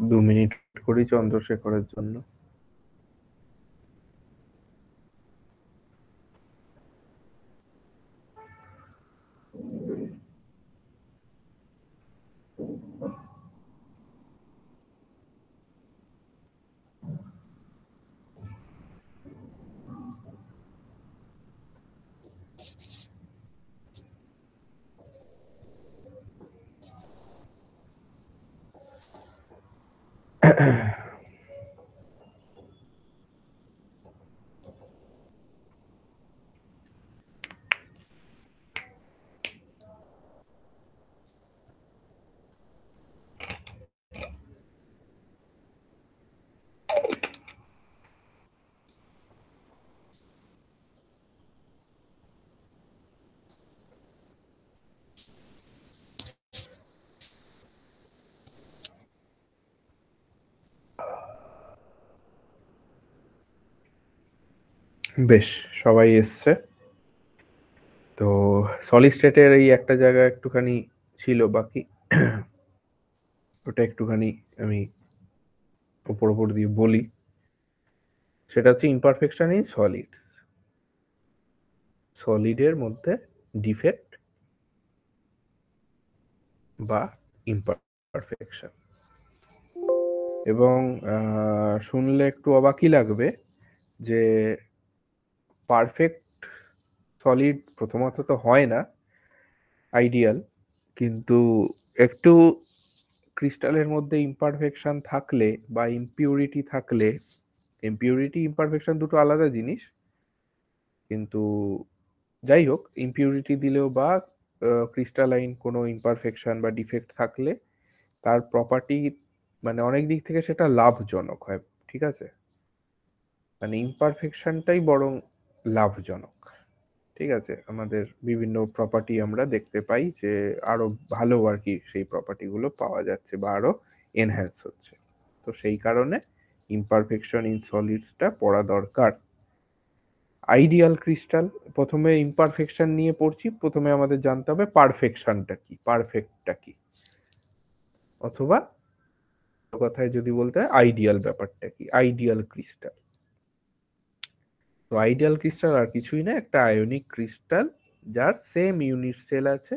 2 minute করি চন্দ্রশেখরের জন্য। বেশ, সবাই এসছে। তো সলিড স্টেটের এই একটা জায়গা একটুখানি ছিল বাকি, ওটা একটুখানি আমি ওপর দিয়ে বলি। সেটা হচ্ছে ইমপারফেকশন ইন সলিডস। সলিডের মধ্যে ডিফেক্ট বা ইমপারফেকশন। এবং শুনলে একটু অবাকই লাগবে যে পারফেক্ট সলিড প্রথমত তো হয় না, আইডিয়াল, কিন্তু একটু ক্রিস্টালের মধ্যে ইমপারফেকশন থাকলে বা ইমপিউরিটি থাকলে, ইমপিউরিটি ইমপারফেকশন দুটো আলাদা জিনিস, কিন্তু যাই হোক, ইমপিউরিটি দিলেও বা ক্রিস্টালাইন কোনো ইমপারফেকশন বা ডিফেক্ট থাকলে তার প্রপার্টি মানে অনেক দিক থেকে সেটা লাভজনক হয়। ঠিক আছে, মানে ইমপারফেকশনটাই বরং লাভজনক। ঠিক আছে, আমাদের বিভিন্ন প্রপার্টি আমরা দেখতে পাই যে আরো ভালো আর কি সেই প্রপার্টি গুলো পাওয়া যাচ্ছে বা আরো এনহ্যান্স হচ্ছে। তো সেই কারণে ইমপারফেকশন ইন সলিডসটা পড়া দরকার। আইডিয়াল ক্রিস্টাল, প্রথমে ইমপারফেকশন নিয়ে পড়ছি, প্রথমে আমাদের জানতে হবে পারফেকশনটা কি, পারফেক্টটা কি, অথবা কথায় যদি বলতে হয় আইডিয়াল ব্যাপারটা কি, আইডিয়াল ক্রিস্টাল। তো আইডিয়াল ক্রিস্টাল আর কিছুই না, একটা আয়নিক ক্রিস্টাল যার সেম ইউনিট সেল আছে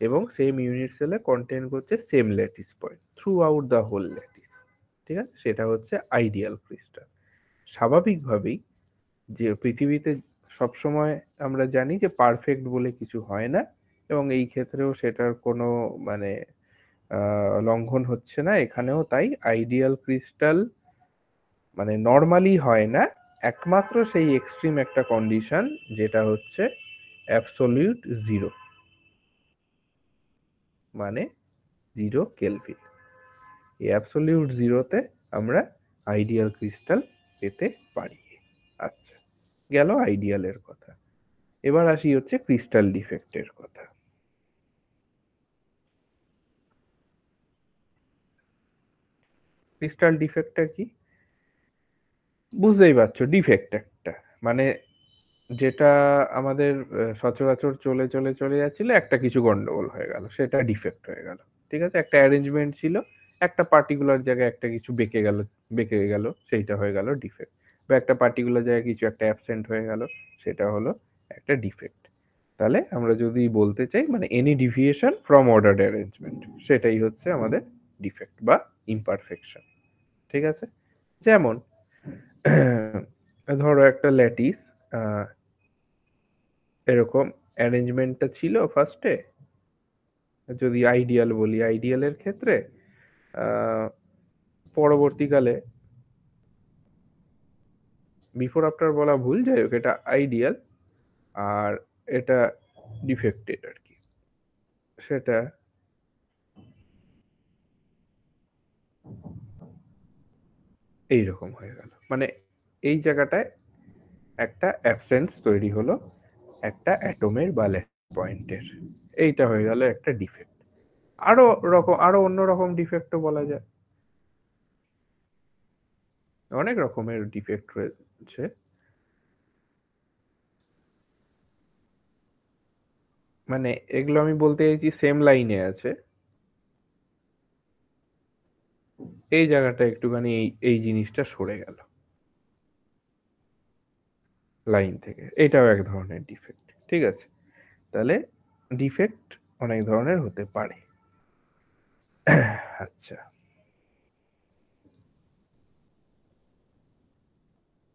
এবং সেম ইউনিট সেলে কন্টেন করছে same lattice point throughout the whole lattice. ঠিক আছে, সেটা হচ্ছে আইডিয়াল ক্রিস্টাল। স্বাভাবিকভাবেই যে পৃথিবীতে সবসময় আমরা জানি যে পারফেক্ট বলে কিছু হয় না, এবং এই ক্ষেত্রেও সেটার কোনো মানে লঙ্ঘন হচ্ছে না এখানেও তাই। আইডিয়াল ক্রিস্টাল মানে নর্মালি হয় না, একমাত্র সেই এক্সট্রিম একটা কন্ডিশন যেটা হচ্ছে অ্যাবসলিউট জিরো, মানে 0 কেলভিন। এই অ্যাবসলিউট জিরোতে আমরা আইডিয়াল ক্রিস্টাল পেতে পারি। আচ্ছা, গেল আইডিয়ালের কথা। এবার আসি হচ্ছে ক্রিস্টাল ডিফেক্টের কথা। ক্রিস্টাল ডিফেক্টটা কি? বুঝতেই পারছো, ডিফেক্ট একটা মানে যেটা আমাদের সচরাচর চলে চলে চলে যাচ্ছিল, একটা কিছু গন্ডগোল হয়ে গেল, সেটা ডিফেক্ট হয়ে গেল। ঠিক আছে, একটা অ্যারেঞ্জমেন্ট ছিল, একটা পার্টিকুলার জায়গায় একটা কিছু বেঁকে গেল, সেইটা হয়ে গেল ডিফেক্ট। বা একটা পার্টিকুলার জায়গায় কিছু একটা অ্যাবসেন্ট হয়ে গেল, সেটা হলো একটা ডিফেক্ট। তাহলে আমরা যদি বলতে চাই মানে any deviation from ordered arrangement, সেটাই হচ্ছে আমাদের ডিফেক্ট বা ইমপারফেকশন। ঠিক আছে, যেমন ধরো একটা ল্যাটিস এরকম অ্যারেঞ্জমেন্টটা ছিল ফার্স্টে, যদি আইডিয়াল বলি, আইডিয়ালের ক্ষেত্রে পরবর্তীকালে, বিফোর আফটার বলা ভুল, যাই হোক এটা আইডিয়াল আর এটা ডিফেক্টেড আর কি। সেটা এইরকম হয়ে গেল, মানে এই জায়গাটায় একটা অ্যাবসেন্স তৈরি হলো একটা অ্যাটমের বা পয়েন্টের, এইটা হয়ে গেল একটা ডিফেক্ট। আরো অন্য রকম ডিফেক্টও বলা যায়, অনেক রকমের ডিফেক্ট রয়েছে। মানে এগুলো আমি বলতে চাইছি সেম লাইনে আছে, এই জায়গাটা একটুখানি এই জিনিসটা সরে গেল লাইন থেকে, এটাও এক ধরনের ডিফেক্ট। ঠিক আছে, তাহলে ডিফেক্ট অনেক ধরনের হতে পারে। আচ্ছা,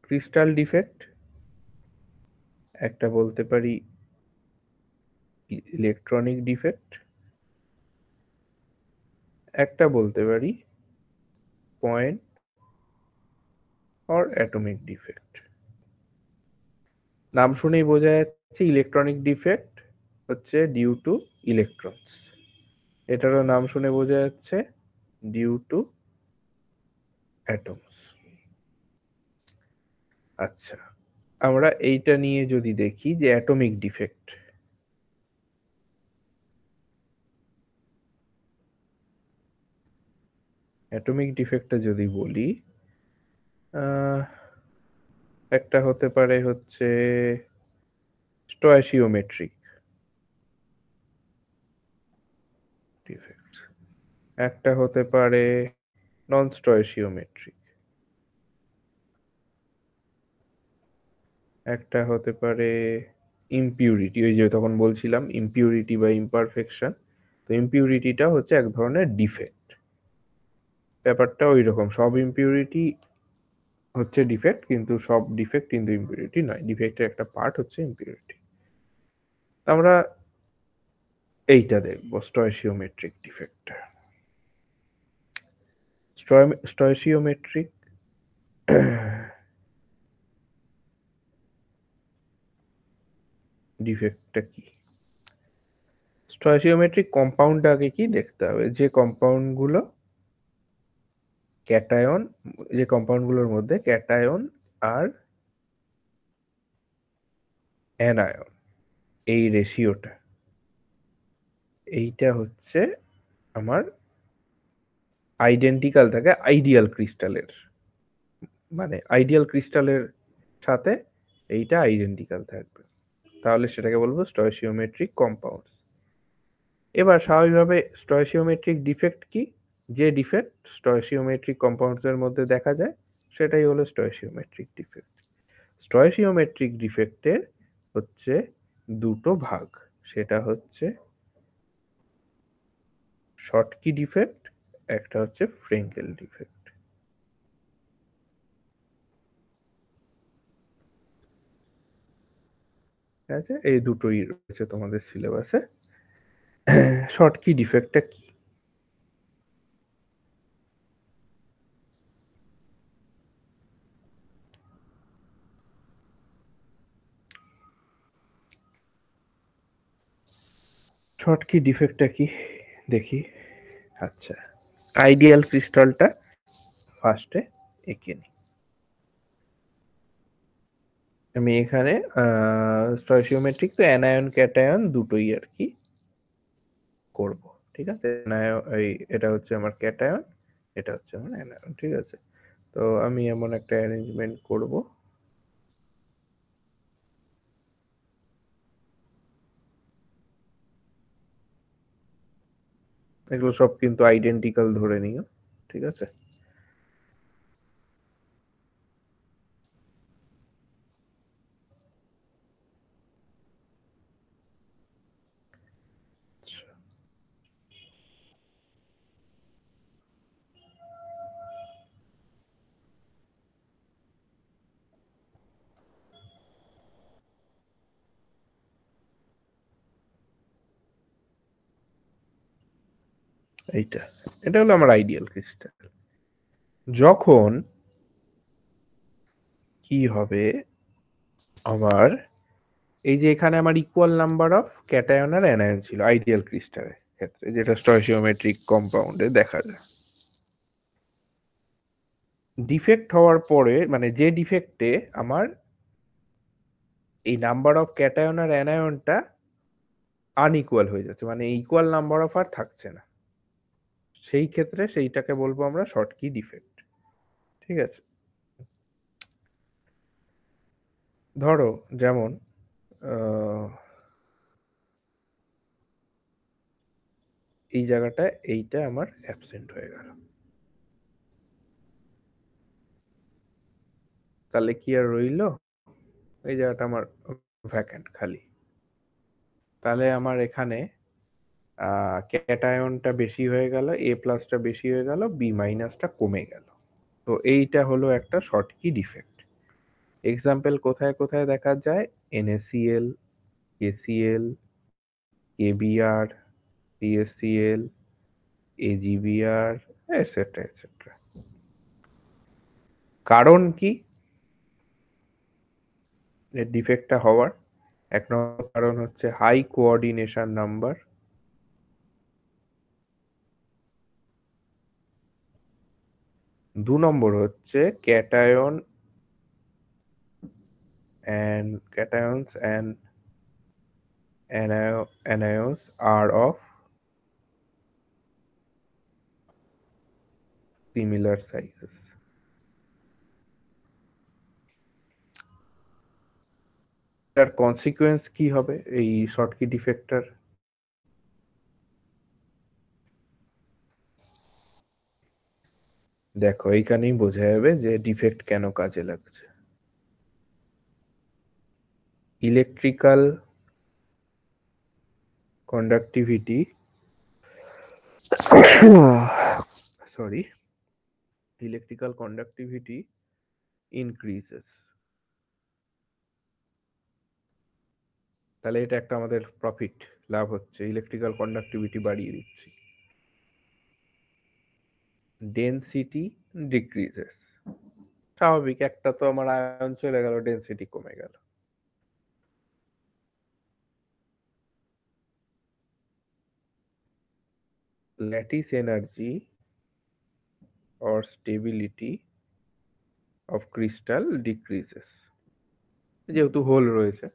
ক্রিস্টাল ডিফেক্ট একটা বলতে পারি, ইলেকট্রনিক ডিফেক্ট একটা বলতে পারি, পয়েন্ট অর অ্যাটমিক ডিফেক্ট। নাম শুনেই বোঝা যাচ্ছে ইলেকট্রনিক ডিফেক্ট হচ্ছে ডিউ টু ইলেকট্রনস, এটারও নাম শুনে বোঝা যাচ্ছে ডিউ টু অ্যাটমস। আচ্ছা, আমরা এইটা নিয়ে যদি দেখি যে অ্যাটমিক ডিফেক্ট, অ্যাটমিক ডিফেক্টটা যদি বলি, একটা হতে পারে হচ্ছে স্টয়সিওমেট্রিক ডিফেক্ট, একটা হতে পারে নন স্টয়সিওমেট্রিক, একটা হতে পারে ইমপিউরিটি, ওই যে তখন বলছিলাম ইমপিউরিটি বা ইমপারফেকশন, তো ইমপিউরিটিটা হচ্ছে এক ধরনের ডিফেক্ট। ব্যাপারটা ওই রকম, সব ইমপিউরিটি হচ্ছে ডিফেক্ট, কিন্তু সব ডিফেক্ট কিন্তু ইমপিউরিটি নয়, ডিফেক্টের একটা পার্ট হচ্ছে ইমপিউরিটি। আমরা এইটা দেখবো স্টয়সিওমেট্রিক ডিফেক্টটা। স্টয়সিওমেট্রিক ডিফেক্টটা কি? স্টয়সিওমেট্রিক কম্পাউন্ড আগে কি দেখতে হবে, যে কম্পাউন্ডগুলো ক্যাটায়ন, যে কম্পাউন্ডগুলোর মধ্যে ক্যাটায়ন আর অ্যানায়ন এই রেশিওটা, এইটা হচ্ছে আমার আইডেন্টিক্যাল থাকে আইডিয়াল ক্রিস্টালের, মানে আইডিয়াল ক্রিস্টালের সাথে এইটা আইডেন্টিক্যাল থাকবে, তাহলে সেটাকে বলবো স্টয়সিওমেট্রিক কম্পাউন্ডস। এবার স্বাভাবিকভাবে স্টয়সিওমেট্রিক ডিফেক্ট কি, যে ডিফেক্ট স্টয়সিওমেট্রিক কম্পাউন্ডস এর মধ্যে দেখা যায় সেটাই হলো স্টয়সিওমেট্রিক ডিফেক্ট। স্টয়সিওমেট্রিক ডিফেক্টের হচ্ছে দুটো ভাগ, সেটা হচ্ছে শর্টকি ডিফেক্ট, একটা হচ্ছে ফ্রেঙ্কেল ডিফেক্ট। ঠিক আছে, এই দুটোই রয়েছে তোমাদের সিলেবাসে। শর্টকি ডিফেক্টটা কি? শর্টকি ডিফেক্টটা কি দেখি। আচ্ছা, আইডিয়াল ক্রিস্টালটা ফার্স্টে এঁকে নিই আমি। এখানে স্টয়সিওমেট্রিক তো অ্যানায়ন ক্যাটায়ন দুটোই আর কি করব। ঠিক আছে, এটা হচ্ছে আমার ক্যাটায়ন, এটা হচ্ছে আমার অ্যানায়ন। ঠিক আছে, তো আমি এমন একটা অ্যারেঞ্জমেন্ট করব, এগুলো সব কিন্তু আইডেন্টিক্যাল ধরে নিও। ঠিক আছে, এইটা, এটা হলো আমার আইডিয়াল ক্রিস্টাল। যখন কি হবে আমার, এই যে এখানে আমার ইকুয়াল নাম্বার অফ ক্যাটায়ন আর অ্যানায়ন ছিল আইডিয়াল ক্রিস্টালের ক্ষেত্রে, যেটা স্টয়সিওমেট্রিক কম্পাউন্ডে দেখা যায়। ডিফেক্ট হওয়ার পরে, মানে যে ডিফেক্টে আমার এই নাম্বার অফ ক্যাটায়ন আর অ্যানায়নটা আনইকুয়াল হয়ে যাচ্ছে, মানে ইকুয়াল নাম্বার অফ আর থাকছে না, সেই ক্ষেত্রে সেইটাকে বলবো আমরা শর্টকি ডিফেক্ট। ঠিক আছে, ধরো যেমন এই জায়গাটা এইটা আমার অ্যাবসেন্ট হয়ে গেল, তাহলে কি আর রইল, এই জায়গাটা আমার ভ্যাকেন্ট খালি। তাহলে আমার এখানে ক্যাটায়নটা বেশি হয়ে গেল, এ প্লাসটা বেশি হয়ে গেল, বি মাইনাসটা কমে গেল। তো এইটা হলো একটা শর্টকি ডিফেক্ট। এক্সাম্পল কোথায় কোথায় দেখা যায়? NaCl, KCl, KBr, CaCl, AgBr, etcetera etcetera. কারণ কি এর ডিফেক্টটা হওয়ার? এক নম্বর কারণ হচ্ছে হাই কোঅর্ডিনেশন নাম্বার। দু নম্বর হচ্ছে cations and anions are of similar sizes. তার কনসিকুয়েন্স কি হবে এই শর্টকি ডিফেক্টর? দেখো এইখানেই বোঝা যাবে যে ডিফেক্ট কেন কাজে লাগছে। Electrical conductivity sorry electrical conductivity increases। তাহলে এটা একটা আমাদের প্রফিট, লাভ হচ্ছে, ইলেকট্রিক্যাল কন্ডাক্টিভিটি বাড়িয়ে দিচ্ছি। ডেনসিটি ডিক্রিজেস, স্বাভাবিক, একটা তো আমার আয়ন চলে গেল, ডেনসিটি কমে গেল। Lattice energy or stability of crystal decreases, যেহেতু হোল রয়েছে।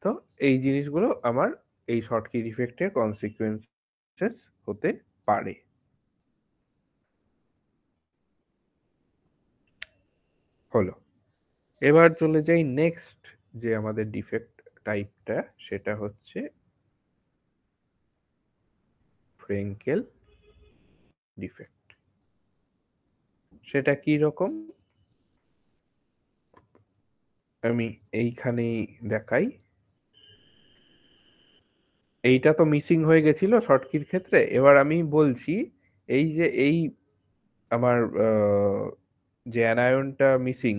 তো এই জিনিসগুলো আমার এই শর্টকি ডিফেক্টের কনসিকুয়েন্সেস হতে পারে। হলো, এবার চলে যাই নেক্সট যে আমাদের ডিফেক্ট টাইপটা, সেটা হচ্ছে ফ্রেঙ্কেল ডিফেক্ট। সেটা কি রকম আমি এইখানেই দেখাই। এইটা তো মিসিং হয়ে গেছিল শর্টকির ক্ষেত্রে, এবার আমি বলছি এই যে এই আমার যে অ্যানায়নটা মিসিং,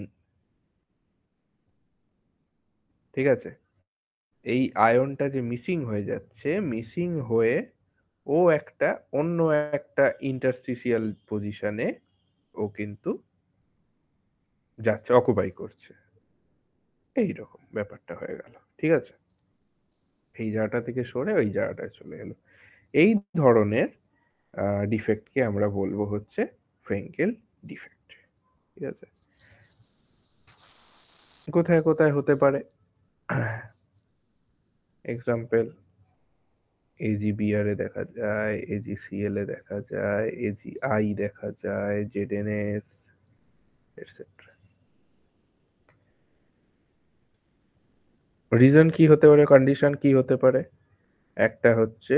ঠিক আছে, এই আয়নটা যে মিসিং হয়ে যাচ্ছে, মিসিং হয়ে ও একটা অন্য একটা ইন্টারস্টিশিয়াল পজিশনে ও কিন্তু যাচ্ছে, অকুপাই করছে, এইরকম ব্যাপারটা হয়ে গেল। ঠিক আছে, এই জায়গাটা থেকে সরে ওই জায়গাটায় চলে এলো। এই ধরনের ডিফেক্টকে আমরা বলবো হচ্ছে ফ্রেঙ্কেল ডিফেক্ট। ঠিক আছে, কোথায় কোথায় হতে পারে? এক্সাম্পল AgBr এ দেখা যায়, AgCl এ দেখা যায়, AgI দেখা যায়, ZnS এটসেট্রা। রিজন কি হতে পারে, কন্ডিশন কি হতে পারে? একটা হচ্ছে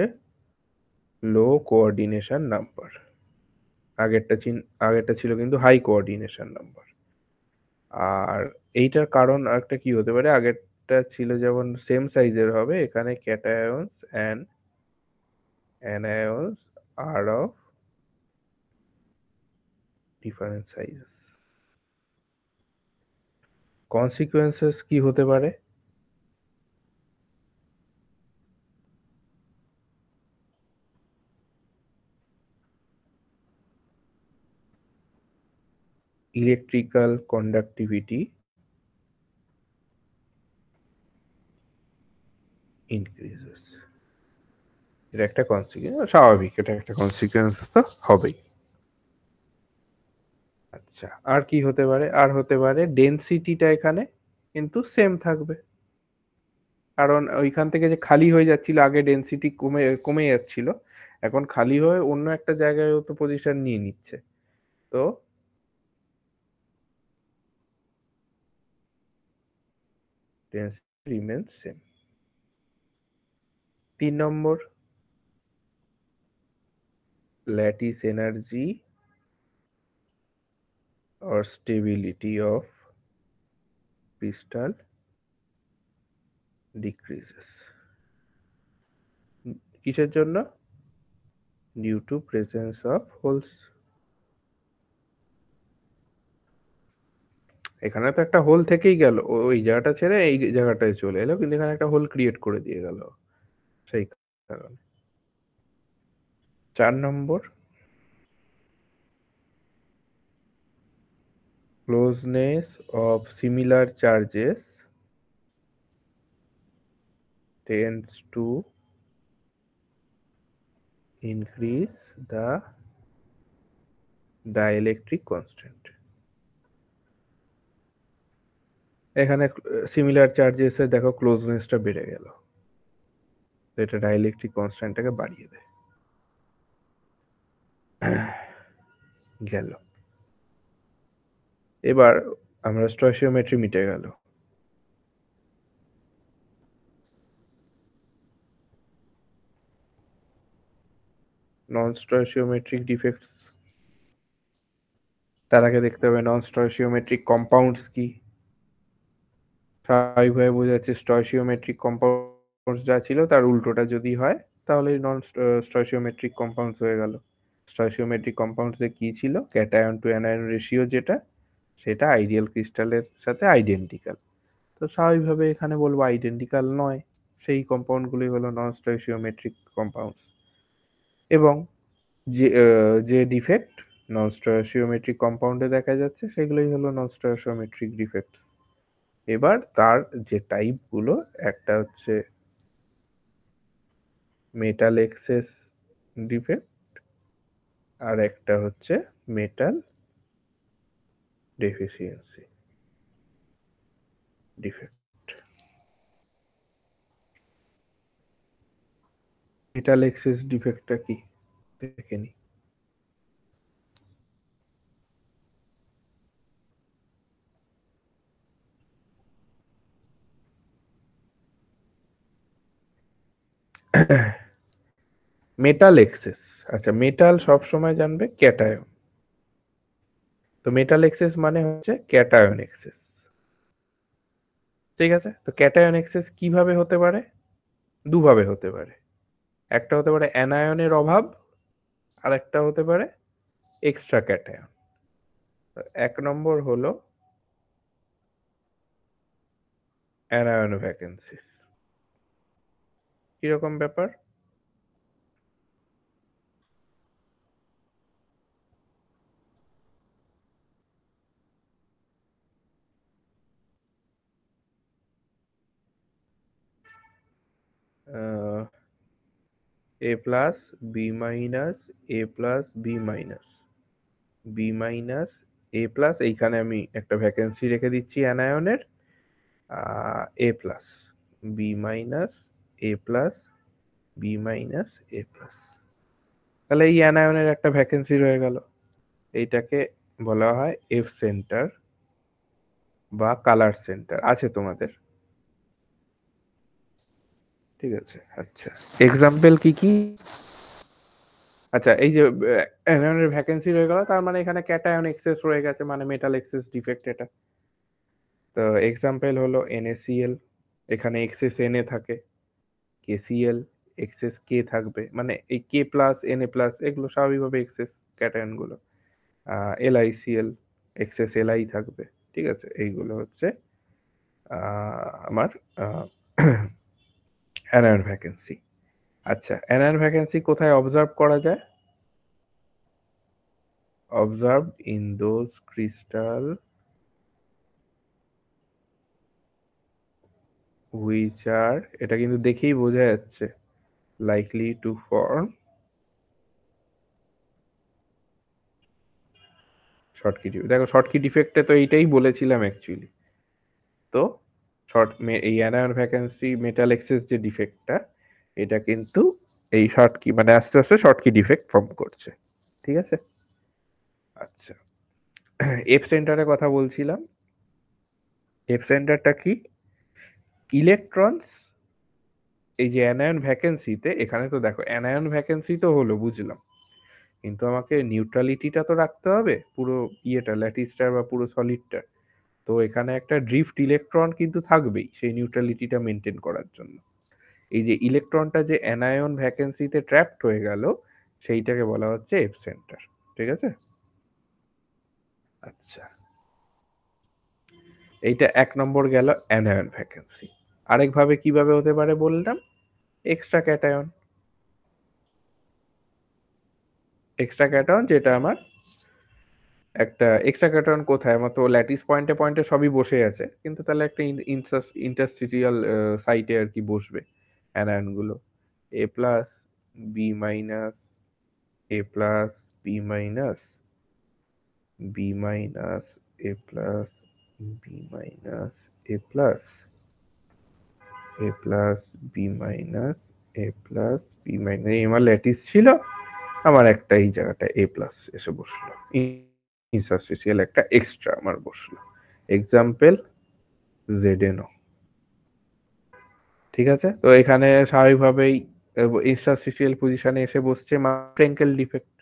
লো কোঅর্ডিনেশন নাম্বার, আগেরটা ছিল কিন্তু হাই কোঅর্ডিনেশন নাম্বার। আর এইটার কারণ একটা কি হতে পারে, আগেরটা ছিল যেমন সেম সাইজের হবে, এখানে cations and anions are of different sizes. Consequences কি হতে পারে? Electrical conductivity increases. এটা একটা কনসিকুয়েন্স, স্বাভাবিক, এটা একটা কনসিকুয়েন্স তো হবেই। আচ্ছা, আর কি হতে পারে? আর হতে পারে ডেনসিটিটা এখানে কিন্তু সেম থাকবে, কারণ ওইখান থেকে যে খালি হয়ে যাচ্ছিল, আগে ডেনসিটি কমে কমে যাচ্ছিল, এখন খালি হয়ে অন্য একটা জায়গায় তো পজিশন নিয়ে নিচ্ছে, তো density remains same. 3 number, lattice energy or stability of crystal decreases. কিসের জন্য? Due to presence of holes. এখানে তো একটা হোল থেকেই গেল, ওই জায়গাটা ছেড়ে এই জায়গাটায় চলে এলো, কিন্তু এখানে একটা হোল ক্রিয়েট করে দিয়ে গেল, সেই কারণে। 4 নম্বর, closeness of similar charges tends to increase the dielectric constant. এখানে সিমিলার চার্জেসের দেখো ক্লোজনেসটা বেড়ে গেল, এটা ডাইইলেকট্রিক কনস্ট্যান্টটাকে বাড়িয়ে দেয়। গেল। এবার আমরা স্টয়চিওমেট্রি মিটে গেল। নন স্টয়চিওমেট্রিক ডিফেক্টস, তার আগে দেখতে হবে নন স্টয়চিওমেট্রিক কম্পাউন্ডস কি। স্বাভাবিকভাবে বোঝা যাচ্ছে স্টয়চিওমেট্রিক কম্পাউন্ডস যা ছিল তার উল্টোটা যদি হয় তাহলে নন স্টয়চিওমেট্রিক কম্পাউন্ডস হয়ে গেল। স্টয়চিওমেট্রিক কম্পাউন্ডসে কি ছিল? ক্যাটায়ন টু অ্যানায়ন রেশিও যেটা, সেটা আইডিয়াল ক্রিস্টালের সাথে আইডেন্টিক্যাল। তো স্বাভাবিকভাবে এখানে বলবো আইডেন্টিক্যাল নয়, সেই কম্পাউন্ডগুলি হলো নন স্টয়চিওমেট্রিক কম্পাউন্ডস। এবং যে ডিফেক্ট নন স্টয়চিওমেট্রিক কম্পাউন্ডে দেখা যাচ্ছে সেগুলোই হলো নন স্টয়চিওমেট্রিক ডিফেক্টস। এবার তার যে টাইপগুলো, একটা হচ্ছে মেটাল এক্সেস ডিফেক্ট, আর একটা হচ্ছে metal deficiency defect. Metal excess ডিফেক্টটা কি দেখে নি। মেটাল এক্সেস, আচ্ছা মেটাল সব সময় জানবে ক্যাটায়ন, তো মেটাল এক্সেস মানে হচ্ছে ক্যাটায়ন এক্সেস। ঠিক আছে, তো ক্যাটায়ন এক্সেস কিভাবে হতে পারে? দুভাবে হতে পারে। একটা হতে পারে অ্যানায়নের অভাব, আর একটা হতে পারে এক্সট্রা ক্যাটায়ন। 1 নম্বর হলো অ্যানায়ন ভ্যাকেন্সিস। কিরকম ব্যাপার? A plus B minus A plus B minus B minus A plus, এইখানে আমি একটা ভ্যাকেন্সি রেখে দিচ্ছি অ্যানায়নের, A plus B minus A plus B minus A plus. তাহলে এই অ্যানায়নের একটা ভ্যাকেন্সি রয়ে গেল, এইটাকে বলা হয় এফ সেন্টার বা কালার সেন্টার। আছে তোমাদের? ঠিক আছে, আচ্ছা এক্সাম্পল কি কি? আচ্ছা এই যে অ্যানায়নের ভ্যাকেন্সি রয়ে গেল, তার মানে এখানে ক্যাটায়ন এক্সেস রয়ে গেছে, মানে মেটাল এক্সেস ডিফেক্ট এটা। তো এক্সাম্পল হলো NaCl, এখানে এক্সেস Na থাকে, KCl এক্সেস K থাকবে, মানে এই K প্লাস Na প্লাস এগুলো স্বাভাবিকভাবে এক্সেস ক্যাটায়ন গুলো। LiCl এক্সেস Li থাকবে। ঠিক আছে, এইগুলো হচ্ছে আমার অ্যানায়ন ভ্যাকেন্সি। আচ্ছা অ্যানায়ন ভ্যাকেন্সি কোথায় অবজার্ভ করা যায়? Observe in those crystal which আর, এটা কিন্তু দেখেই বোঝা যাচ্ছে, লাইকলি টু ফর্ম শর্টকি ডিফেক্ট। দেখো শর্টকি ডিফেক্টে তো এইটাই বলেছিলাম অ্যাকচুয়ালি। তো এই অ্যানায়ন ভ্যাকেন্সি মেটাল এক্সেস যে ডিফেক্টটা, এটা কিন্তু এই শর্টকি মানে আস্তে আস্তে শর্টকি ডিফেক্ট ফর্ম করছে। ঠিক আছে, আচ্ছা এফ সেন্টারের কথা বলছিলাম। এফ সেন্টারটা কি? ইলেকট্রনস, এই যে অ্যানায়ন ভ্যাকেন্সিতে, এখানে তো দেখো অ্যানায়ন ভ্যাকেন্সি তো হলো বুঝলাম, কিন্তু আমাকে নিউট্রালিটিটা তো রাখতে হবে পুরো ইয়েটা ল্যাটিসটার বা পুরো সলিডটা। তো এখানে একটা ড্রিফট ইলেকট্রন কিন্তু থাকবেই সেই নিউট্রালিটিটা মেনটেন করার জন্য। এই যে ইলেকট্রনটা যে অ্যানায়ন ভ্যাকেন্সিতে ট্র্যাপড হয়ে গেল সেইটাকে বলা হচ্ছে এফ সেন্টার। ঠিক আছে? আচ্ছা, এইটা 1 নম্বর গেল অ্যানায়ন ভ্যাকেন্সি। আরেকভাবে কিভাবে হতে পারে বললাম, এক্সট্রা ক্যাটায়ন। এক্সট্রা ক্যাটায়ন যেটা আমার একটা এক্সট্রা ক্যাটায়ন কোথায়, আমার তো ল্যাটিস পয়েন্টে পয়েন্টে সবই বসে আছে, কিন্তু তাহলে একটা ইন্টারস্টিটিয়াল সাইটে আর কি বসবে অ্যানায়ন গুলো। A plus, B minus, A plus, B minus, B minus, A plus, B minus, A plus, A plus, B minus, A plus, B minus. এই আমার ল্যাটিস ছিল, আমার একটা এই জায়গাটা এ প্লাস এসে বসলো, ইনসাবস্টিটিউশনাল একটা এক্সট্রা আমার বসলো। এক্সাম্পল জেডেনও। ঠিক আছে? তো এখানে স্বাভাবিকভাবেই ইনসাবস্টিটিউশনাল পজিশনে এসে বসছে ফ্রেঙ্কেল ডিফেক্ট।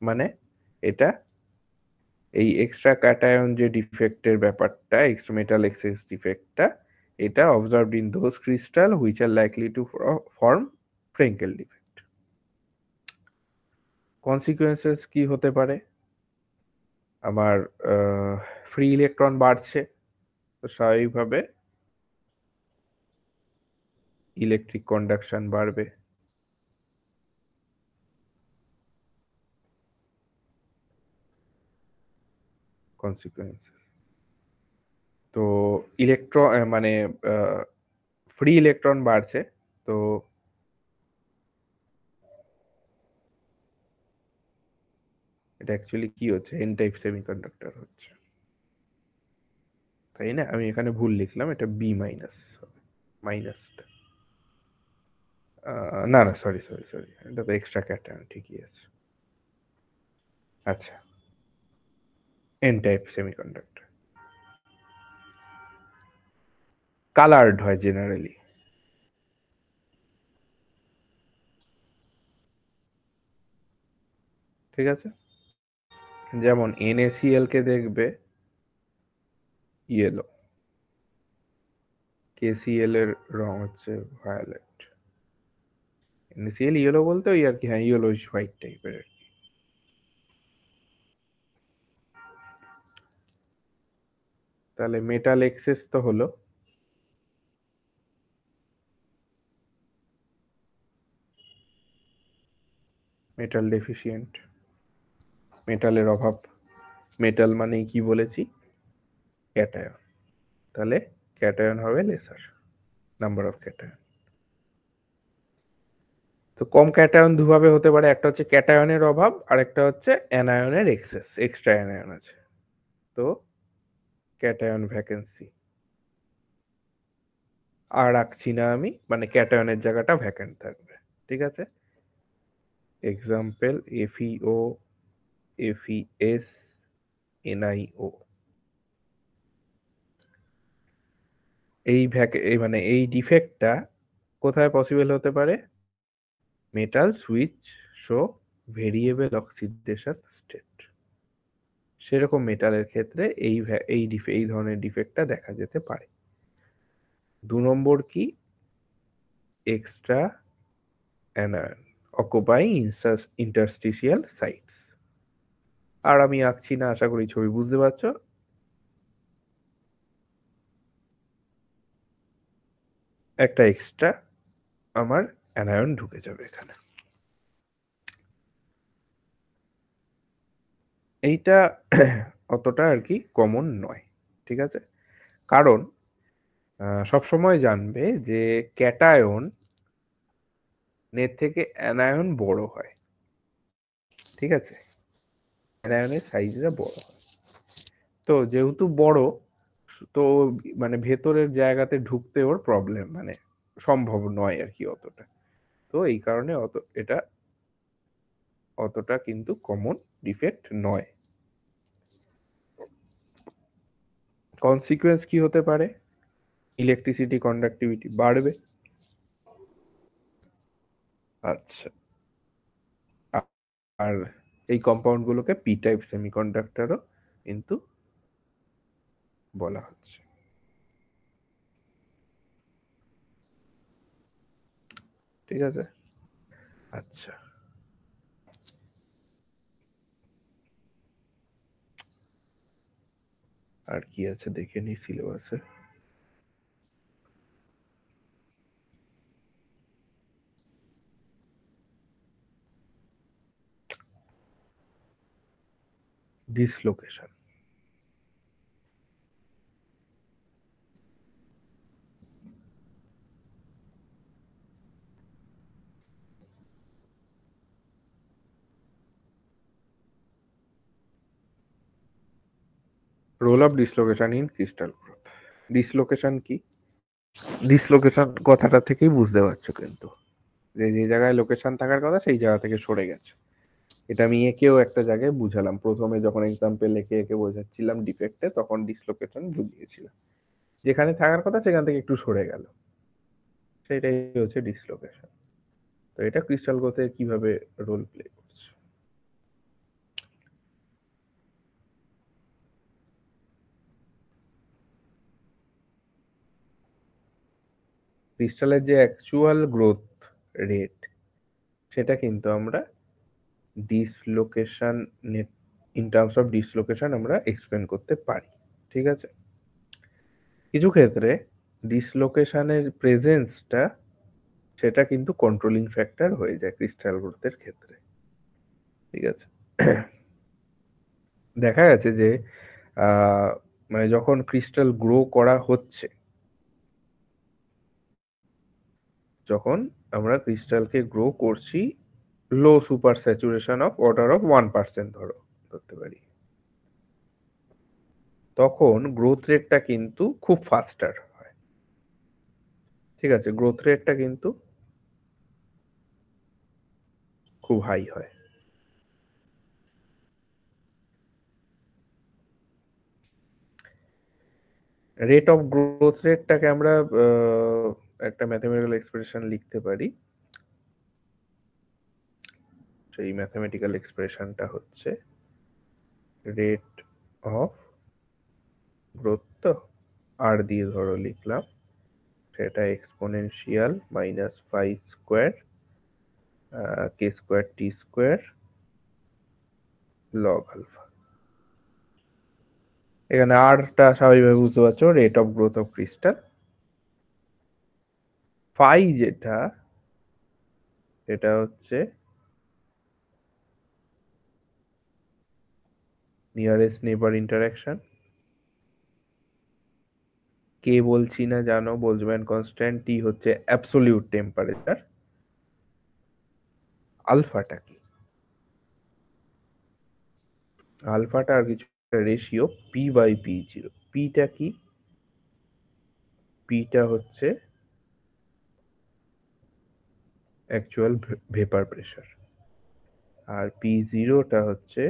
মানে এটা এই এক্সট্রা ক্যাটায়ন যে ডিফেক্টের ব্যাপারটা, এক্সট্রা মেটাল এক্সেস ডিফেক্টটা, এটা observed in those crystal which are likely to form Frenkel defect. Consequences কি হতে পারে? আমার ফ্রি ইলেকট্রন বাড়ছে, তো স্বাভাবিকভাবে ইলেকট্রিক কন্ডাকশন বাড়বে। কনসিকুয়েন্স, তো ইলেকট্রন মানে ফ্রি ইলেকট্রন বাড়ছে, তো এটা অ্যাকচুয়ালি কি হচ্ছে, এন টাইপ সেমিকন্ডাক্টর হচ্ছে, তাই না? আমি এখানে ভুল লিখলাম, এটা বি মাইনাস, মাইনাসটা না না, সরি সরি সরি, এটা তো এক্সট্রা ক্যাটায়ন, ঠিকই আছে। আচ্ছা, এন টাইপ সেমিকন্ডাক্টর কালার্ড হয় জেনারেলি। ঠিক আছে? যেমন NaCl কে দেখবে ইয়েলো, KCl এর রং হচ্ছে ভায়োলেট। NaCl ইয়েলো বলতে ওই আর কি, হ্যাঁ, ইয়েলোইশ হোয়াইট টাইপের। তাহলে মেটাল এক্সেস তো হলো, মেটাল ডেফিসিয়েন্ট, মেটালের অভাব। মেটাল মানেই কি বলেছি, ক্যাটায়ন। তাহলে ক্যাটায়ন হবে লেসার, নাম্বার অফ ক্যাটায়ন। তো কম ক্যাটায়ন দুভাবে হতে পারে, একটা হচ্ছে ক্যাটায়নের অভাব, আর একটা হচ্ছে অ্যানায়নের এক্সেস, এক্সট্রা অ্যানায়ন আছে, তো ক্যাটায়ন ভ্যাকেন্সি। আর রাখছি না আমি, মানে ক্যাটায়নের জায়গাটা ভ্যাকেন্ট থাকবে। ঠিক আছে? Example FeO, FeS, NiO। মানে এই ডিফেক্টটা কোথায় পসিবল হতে পারে? Metals which show variable oxidation state, সেরকম মেটালের ক্ষেত্রে এই ধরনের ডিফেক্টটা দেখা যেতে পারে। 2 নম্বর কি, extra anion occupying interstitial sites. আর আমি আঁকছি না, আশা করি ছবি বুঝতে পারছো। একটা এক্সট্রা আমার অ্যানায়ন ঢুকে যাবে এখানে। এইটা অতটা আর কি কমন নয়। ঠিক আছে? কারণ সবসময় জানবে যে ক্যাটায়ন এর থেকে অ্যানায়ন বড় হয়। ঠিক আছে? অ্যানায়নের সাইজটা বড় হয়, তো যেহেতু বড়, তো মানে ভেতরের জায়গাতে ঢুকতে ওর প্রবলেম, মানে সম্ভব নয় আর কি অতটা। তো এই কারণে এটা অতটা কিন্তু কমন ডিফেক্ট নয়। কনসিকুয়েন্স কি হতে পারে? ইলেকট্রিসিটি কন্ডাক্টিভিটি বাড়বে। আচ্ছা, আর এই কম্পাউন্ড গুলোকে পি টাইপ সেমিকন্ডাক্টরও কিন্তু বলা হচ্ছে। ঠিক আছে, আচ্ছা আর কি আছে দেখে নি সিলেবাসে। Dislocation, role of dislocation in crystal growth. Dislocation কি? ডিসলোকেশন কথাটা থেকেই বুঝতে পারছো কিন্তু, যে যে জায়গায় লোকেশন থাকার কথা সেই জায়গা থেকে সরে গেছে। এটা আমি একেও একটা জায়গায় বুঝালাম, প্রথমে যখন এক্সাম্পল একে একে বোঝাচ্ছিলাম ডিফেক্টে, তখন ডিসলোকেশন বুঝিয়েছিলাম, যেখানে থাকার কথা সেখান থেকে একটু সরে গেল, সেটাই হচ্ছে ডিসলোকেশন। তো এটা ক্রিস্টাল গ্রোথে কিভাবে রোল প্লে করছে। ক্রিস্টালের যে অ্যাকচুয়াল গ্রোথ রেট, সেটা কিন্তু আমরা dislocation in terms of dislocation আমরা এক্সপ্লেন করতে পারি। ঠিক আছে, কিছু ক্ষেত্রে ডিসলোকেশনের প্রেজেন্সটা সেটা কিন্তু কন্ট্রোলিং ফ্যাক্টর হয়ে যায় ক্রিস্টাল গ্রোথের ক্ষেত্রে। ঠিক আছে, দেখা গেছে যে মানে যখন ক্রিস্টাল গ্রো করা হচ্ছে, যখন আমরা ক্রিস্টালকে গ্রো করছি low super saturation of order of 1% ধরতে পারি, তখন গ্রোথ রেটটা কিন্তু খুব ফাস্টার হয়। ঠিক আছে, গ্রোথ রেটটা কিন্তু খুব হাই হয়। রেট অফ গ্রোথ রেটটাকে আমরা একটা ম্যাথমেটিক্যাল এক্সপ্রেশন লিখতে পারি। সেই ম্যাথমেটিক্যাল এক্সপ্রেশনটা হচ্ছে রেট অফ গ্রোথ, তো আর দিয়ে ধরো লিখলাম, সেটা exponential minus 5 square K square T square log alpha. এখানে আরটা স্বাভাবিকভাবে বুঝতে পারছো, rate of growth of crystal. Phi যেটা, এটা হচ্ছে নিয়ারেস্ট নেবার ইন্টারাকশন। কে বলছি না জানো, বোলজম্যান কনস্ট্যান্ট। টি হচ্ছে অ্যাবসোলিউট টেম্পারেচার। আলফাটা কি? আলফাটা আর কিছু ratio P by P zero. পিটা কি? পিটা হচ্ছে অ্যাকচুয়াল ভেপার প্রেশার, আর পি জিরোটা হচ্ছে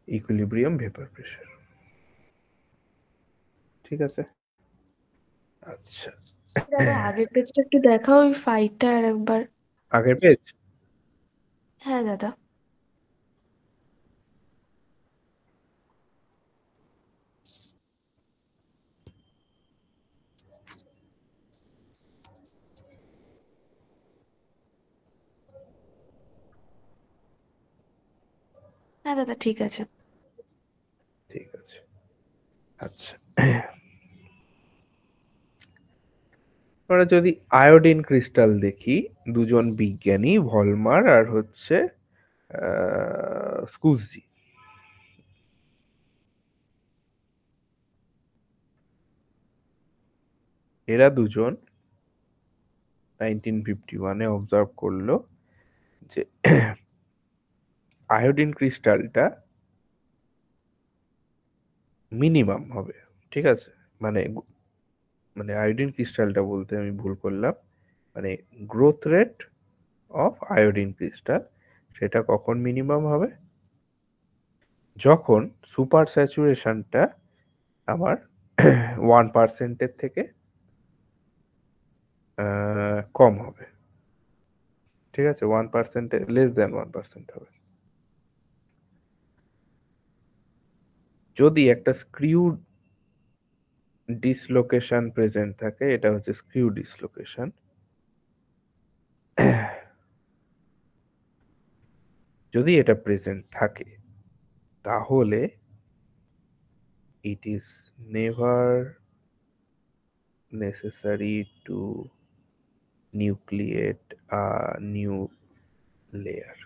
ইকুইলিব্রিয়াম ভেপার প্রেশার। ঠিক আছে, আচ্ছা দাদা আগের পেজটা একটু দেখাও, ওই ফাইটটা আর একবার। আগের পেজ। হ্যাঁ দাদা। হ্যাঁ দাদা ঠিক আছে। ঠিক আছে, আচ্ছা আমরা যদি আয়োডিন ক্রিস্টাল দেখি, দুজন বিজ্ঞানী ভলমার আর হচ্ছে স্কুজি, এরা দুজন 1951-এ অবজার্ভ করলো যে আয়োডিন ক্রিস্টালটা মিনিমাম হবে। ঠিক আছে, মানে মানে আয়োডিন ক্রিস্টালটা বলতে আমি ভুল করলাম, মানে growth rate of iodine crystal সেটা কখন মিনিমাম হবে? যখন সুপার স্যাচুরেশনটা আমার 1%-এর থেকে কম হবে। ঠিক আছে, 1%, লেস দেন 1% হবে। যদি একটা স্ক্রিউ ডিসলোকেশন প্রেজেন্ট থাকে, এটা হচ্ছে স্ক্রিউ ডিসলোকেশন, যদি এটা প্রেজেন্ট থাকে তাহলে it is never necessary to nucleate a new layer.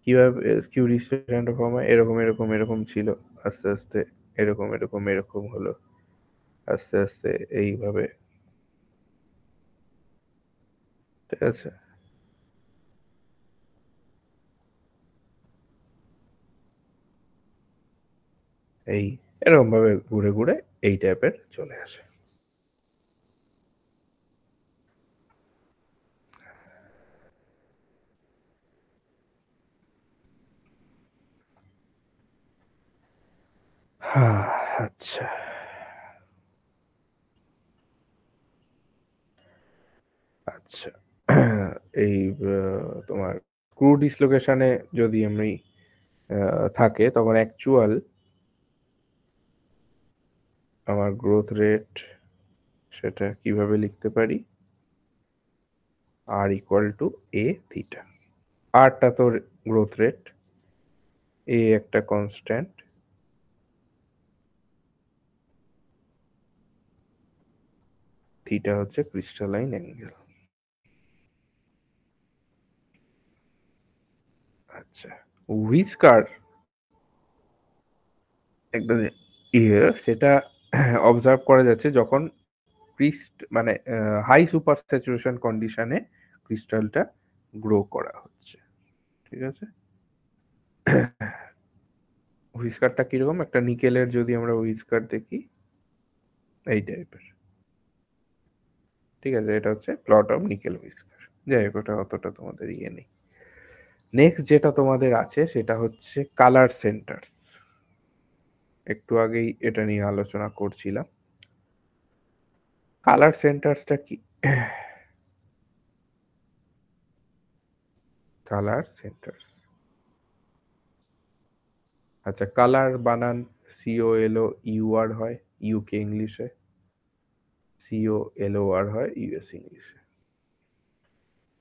কিভাবে স্কিউ ডিসলোকেশনটা ফর্ম হয়? এরকম এরকম এরকম ছিল, আস্তে আস্তে এরকম এরকম এরকম হলো, আস্তে আস্তে এইভাবে, ঠিক আছে? এই এরকম ভাবে ঘুরে ঘুরে এই টাইপের চলে আসে। আচ্ছা, আচ্ছা, এই তোমার স্ক্রু ডিসলোকেশনে যদি আমি থাকে তখন অ্যাকচুয়াল আমার গ্রোথ রেট সেটা কিভাবে লিখতে পারি? আর ইকুয়াল টু এ থিটা। আরটা তো গ্রোথ রেট, এ একটা কনস্ট্যান্ট, থিটা হচ্ছে ক্রিস্টালাইন অ্যাঙ্গেল। আচ্ছা, হুইস্কার একটা সেটা অবজার্ভ করা যাচ্ছে যখন মানে হাই সুপার স্যাচুরেশন কন্ডিশনে ক্রিস্টালটা গ্রো করা হচ্ছে, ঠিক আছে? হুইস্কারটা কিরকম? একটা নিকেলের যদি আমরা হুইস্কার দেখি এই টাইপের, ঠিক আছে? এটা হচ্ছে প্লট অফ নিকেল হুইস্কার। যাই হোক, ওটা অতটা তোমাদের ইয়ে নেই। নেক্সট যেটা তোমাদের আছে সেটা হচ্ছে কালার সেন্টার্স। একটু আগেই এটা নিয়ে আলোচনা করছিলাম। কালার সেন্টার্সটা কি? কালার সেন্টার্স, আচ্ছা, কালার বানান COLOUR হয় ইউকে ইংলিশে, COLOR হয় ইউএস ইংলিশে,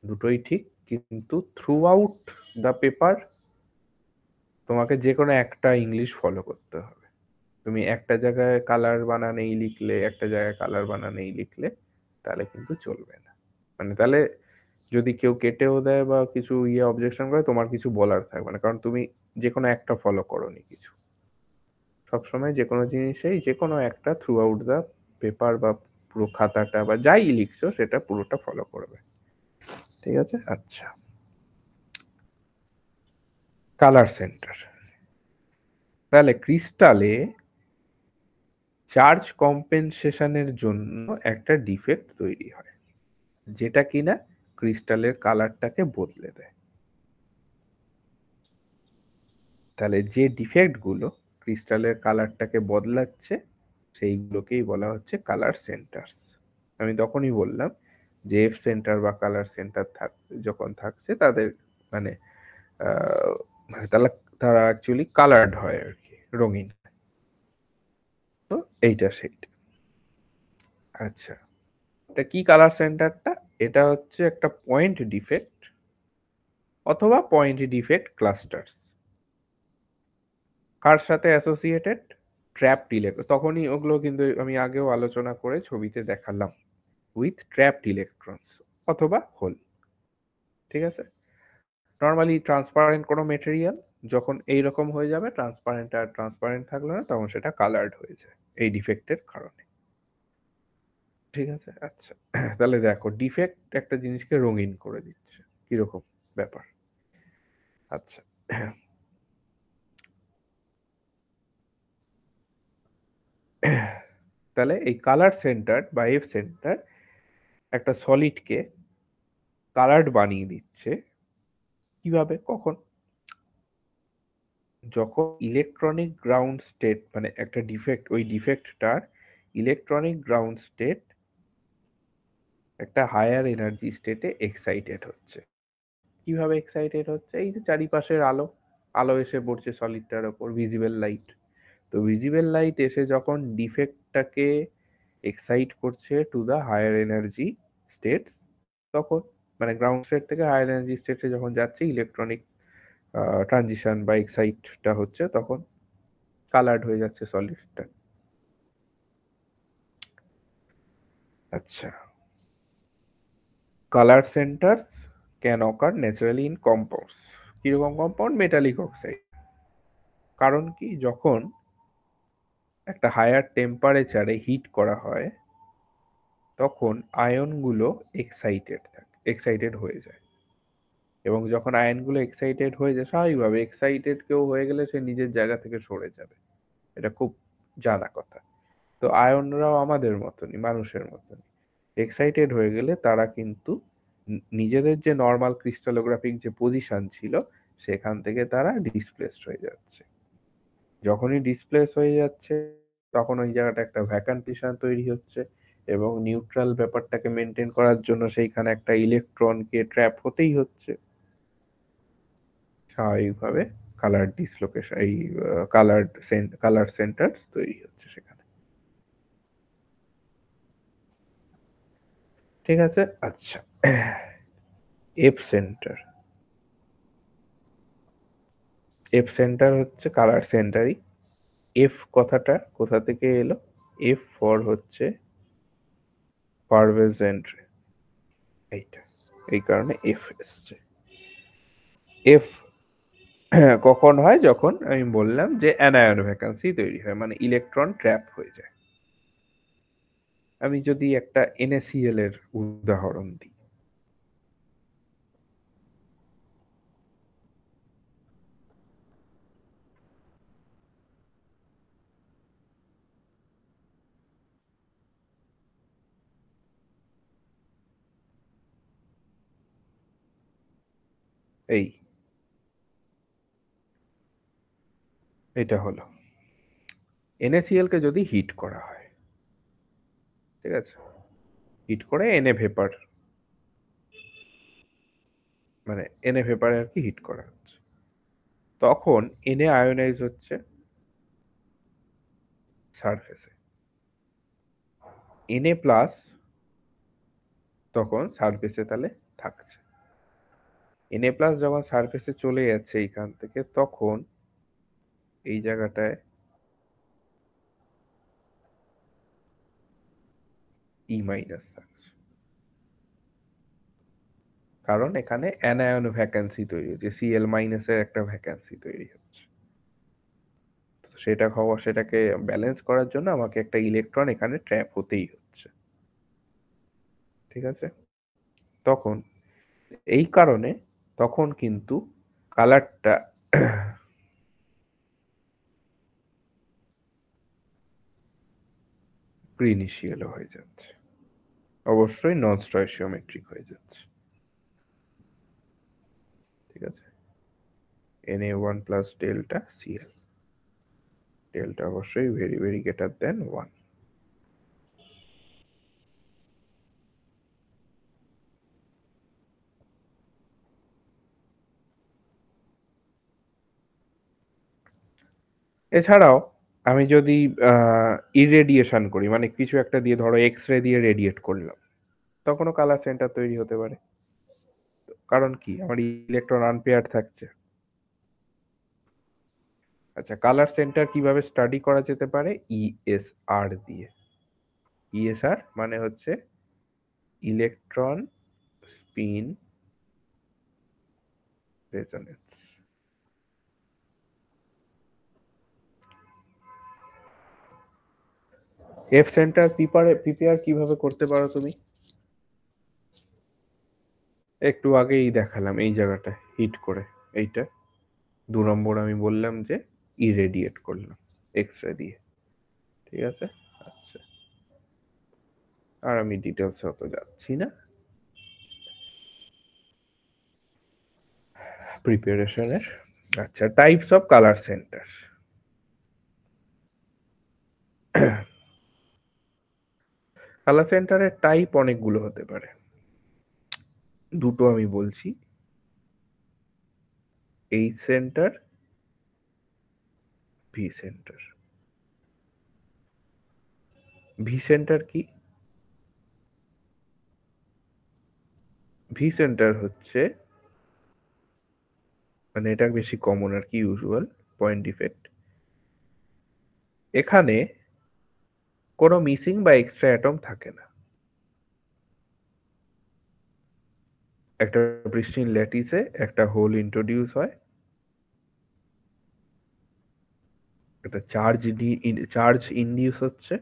দুটোই ঠিক। কিন্তু থ্রু আউট দ্য পেপার তোমাকে যে কোনো একটা ইংলিশ ফলো করতে হবে। তুমি একটা জায়গায় কালার বানান এই লিখলে, একটা জায়গায় কালার বানান এই লিখলে তাহলে কিন্তু চলবে না। মানে তাহলে যদি কেউ কেটেও দেয় বা কিছু অবজেকশন করে, তোমার কিছু বলার থাকবে না, কারণ তুমি যে কোনো একটা ফলো করোনি কিছু। সবসময় যে কোনো জিনিসেই যে কোনো একটা থ্রু আউট দ্য পেপার বা পুরো খাতাটা বা যাই লিখছো সেটা পুরোটা ফলো করবে, ঠিক আছে? আচ্ছা, কালার সেন্টার, তাহলে ক্রিস্টালে চার্জ কম্পেনসেশনের জন্য একটা ডিফেক্ট তৈরি হয়, যেটা কিনা ক্রিস্টালের কালারটাকে বদলে দেয়। তাহলে যে ডিফেক্ট গুলো ক্রিস্টালের কালারটাকে বদলাচ্ছে সেইগুলোকেই বলা হচ্ছে কালার সেন্টার্স। আমি তখনই বললাম যে এফ সেন্টার বা কালার সেন্টার যখন থাকছে তাদের মানে মানে তারা অ্যাকচুয়ালি কালার্ড হয় আর কি, রঙিন। তো এইটা সেইটা। আচ্ছা, এটা কি কালার সেন্টারটা? এটা হচ্ছে একটা পয়েন্ট ডিফেক্ট অথবা পয়েন্ট ডিফেক্ট ক্লাস্টার্স। কার সাথে অ্যাসোসিয়েটেড? Trapped electron. তখনই ওগুলো কিন্তু আমি আগেও আলোচনা করে ছবিতে দেখালাম, উইথ ট্র্যাপড ইলেকট্রনস অথবা হোল, ঠিক আছে? নর্মালি ট্রান্সপারেন্ট কোনো মেটেরিয়াল যখন এইরকম হয়ে যাবে, ট্রান্সপারেন্ট আর ট্রান্সপারেন্ট থাকলো না, তখন সেটা কালার্ড হয়ে যায় এই ডিফেক্টের কারণে, ঠিক আছে? আচ্ছা, তাহলে দেখো ডিফেক্ট একটা জিনিসকে রঙিন করে দিচ্ছে, কিরকম ব্যাপার? আচ্ছা, তাহলে এই কালার সেন্টার বা এফ সেন্টার একটা সলিডকে কালার্ড বানিয়ে দিচ্ছে কিভাবে? কখন? যখন ইলেকট্রনিক গ্রাউন্ড স্টেট মানে একটা ডিফেক্ট, ওই ডিফেক্টটার ইলেকট্রনিক গ্রাউন্ড স্টেট একটা হায়ার এনার্জি স্টেটে এক্সাইটেড হচ্ছে। কিভাবে এক্সাইটেড হচ্ছে? এই যে চারিপাশের আলো, আলো এসে পড়ছে সলিডটার ওপর, ভিজিবল লাইট। তো ভিজিবল লাইট এসে যখন ডিফেক্টটাকে এক্সাইট করছে to the higher energy states, তখন মানে গ্রাউন্ড স্টেট থেকে হায়ার এনার্জি স্টেটে যখন যাচ্ছে ইলেকট্রনিক ট্রানজিশন বা এক্সাইটটা হচ্ছে, তখন কালার্ড হয়ে যাচ্ছে সলিডটা। আচ্ছা, colour centres can occur naturally in compounds. কিরকম কম্পাউন্ড? Metallic oxide. কারণ কি, যখন একটা হায়ার টেম্পারেচারে হিট করা হয় তখন আয়নগুলো এক্সাইটেড হয়ে যায়, এবং যখন আয়নগুলো এক্সাইটেড হয়ে যায়, স্বাভাবিকভাবে এক্সাইটেড কেউ হয়ে গেলে সে নিজের জায়গা থেকে সরে যাবে, এটা খুব জানা কথা। তো আয়নরাও আমাদের মতনই, মানুষের মতনই, এক্সাইটেড হয়ে গেলে তারা কিন্তু নিজেদের যে নর্মাল ক্রিস্টালোগ্রাফিক যে পজিশন ছিল সেখান থেকে তারা ডিসপ্লেসড হয়ে যাচ্ছে। যখনই ডিসপ্লেস হয়ে যাচ্ছে তখন ওই জায়গাটা একটা ভ্যাকান্ট পজিশন তৈরি হচ্ছে, এবং নিউট্রাল ব্যাপারটাকে মেনটেন করার জন্য সেইখানে একটা ইলেকট্রনকে ট্র্যাপ হতেই হচ্ছে। স্বাভাবিকভাবে কালার ডিসলোকেশন, এই কালার সেন্টার তৈরি হচ্ছে সেখানে। ঠিক আছে। আচ্ছা, এফ সেন্টার হচ্ছে কালার সেন্টারই। এফ কথাটা কোথা থেকে এলো? এফ ফর হচ্ছে পারভেজেন্ট, এইটা, এই কারণে এফ এসছে। এফ কখন হয়? যখন আমি বললাম যে অ্যানায়ন ভ্যাকান্সি তৈরি হয়, মানে ইলেকট্রন ট্র্যাপ হয়ে যায়। আমি যদি একটা NaCl এর উদাহরণ দিই, এটা হলো NaCl কে যদি হিট করা হয়, ঠিক আছে, হিট করে Na ভেপার, মানে Na ভেপারে আর কি হিট করা হচ্ছে, তখন Na আয়োনাইজ হচ্ছে সারফেসে, Na প্লাস তখন সারফেসে তাহলে থাকছে। Na প্লাস যখন সারফেসে চলে যাচ্ছে এইখান থেকে, তখন এই জায়গাটায় E মাইনাস থাকছে, কারণ এখানে অ্যানায়ন ভ্যাকান্সি তৈরি হচ্ছে, Cl মাইনাসের একটা ভ্যাকান্সি তৈরি হচ্ছে। সেটাকে ব্যালেন্স করার জন্য আমাকে একটা ইলেকট্রন এখানে ট্র্যাপ হতেই হচ্ছে। ঠিক আছে, তখন এই কারণে তখন কিন্তু কালারটা প্রিনিশিয়াল হয়ে যাচ্ছে, অবশ্যই নন স্টয়চিওমেট্রিক হয়ে যাচ্ছে। ঠিক আছে, Na1 plus delta Cl, delta অবশ্যই ভেরি ভেরি গ্রেটার দেন 1। এছাড়াও আমি যদি ইরেডিয়েশন করি, মানে কিছু একটা দিয়ে, ধরো এক্স রে দিয়ে রেডিয়েট করলাম, তখনও কালার সেন্টার তৈরি হতে পারে। কারণ কি, আমার ইলেকট্রন আনপেয়ার থাকছে। আচ্ছা, কালার সেন্টার কিভাবে স্টাডি করা যেতে পারে? ESR দিয়ে। ESR মানে হচ্ছে electron spin resonance. F centre prepare কিভাবে করতে পারো তুমি? একটু আগেই দেখালাম, এই জায়গাটা হিট করে, এইটা 2 নম্বর আমি বললাম যে ইরেডিয়েট করলাম এক্স রে দিয়ে। ঠিক আছে। আচ্ছা, আর আমি ডিটেলস অত যাচ্ছি না। প্রিপারেশনের। আচ্ছা, types of colour centre. Colour সেন্টারের টাইপ অনেকগুলো হতে পারে, দুটো আমি বলছি। H centre V centre. V centre কি? ভি সেন্টার হচ্ছে, মানে এটা বেশি কমন আর কি, ইউজুয়াল পয়েন্ট ডিফেক্ট। এখানে কোনো মিসিং বা এক্সট্রা অ্যাটম থাকে না। একটা প্রিস্টিন ল্যাটিসে একটা হোল ইন্ট্রোডিউস হয়, একটা চার্জ ইনডিউস হচ্ছে,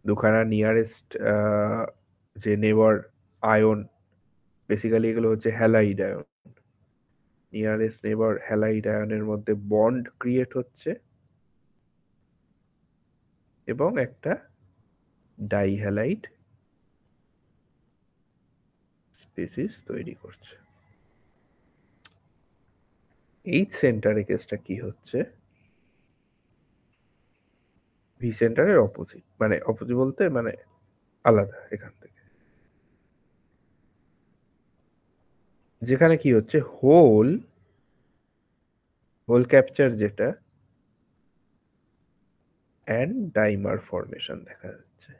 দুখানা নিয়ারেস্ট যে নেবার আয়ন, বেসিক্যালি এগুলো হচ্ছে হ্যালাইড আয়ন, নিয়ারেস্ট নেবার হ্যালাইড আয়নের মধ্যে বন্ড ক্রিয়েট হচ্ছে এবং একটা ডাইহ্যালাইড স্পিসিস তৈরি করছে। এইচ সেন্টারে কেসটা কি হচ্ছে, ভি সেন্টারের অপোজিট, মানে অপোজিট বলতে মানে আলাদা এখান থেকে। যেখানে কি হচ্ছে, হোল ক্যাপচার যেটা অ্যান্ড ডাইমার ফর্মেশন দেখা যাচ্ছে।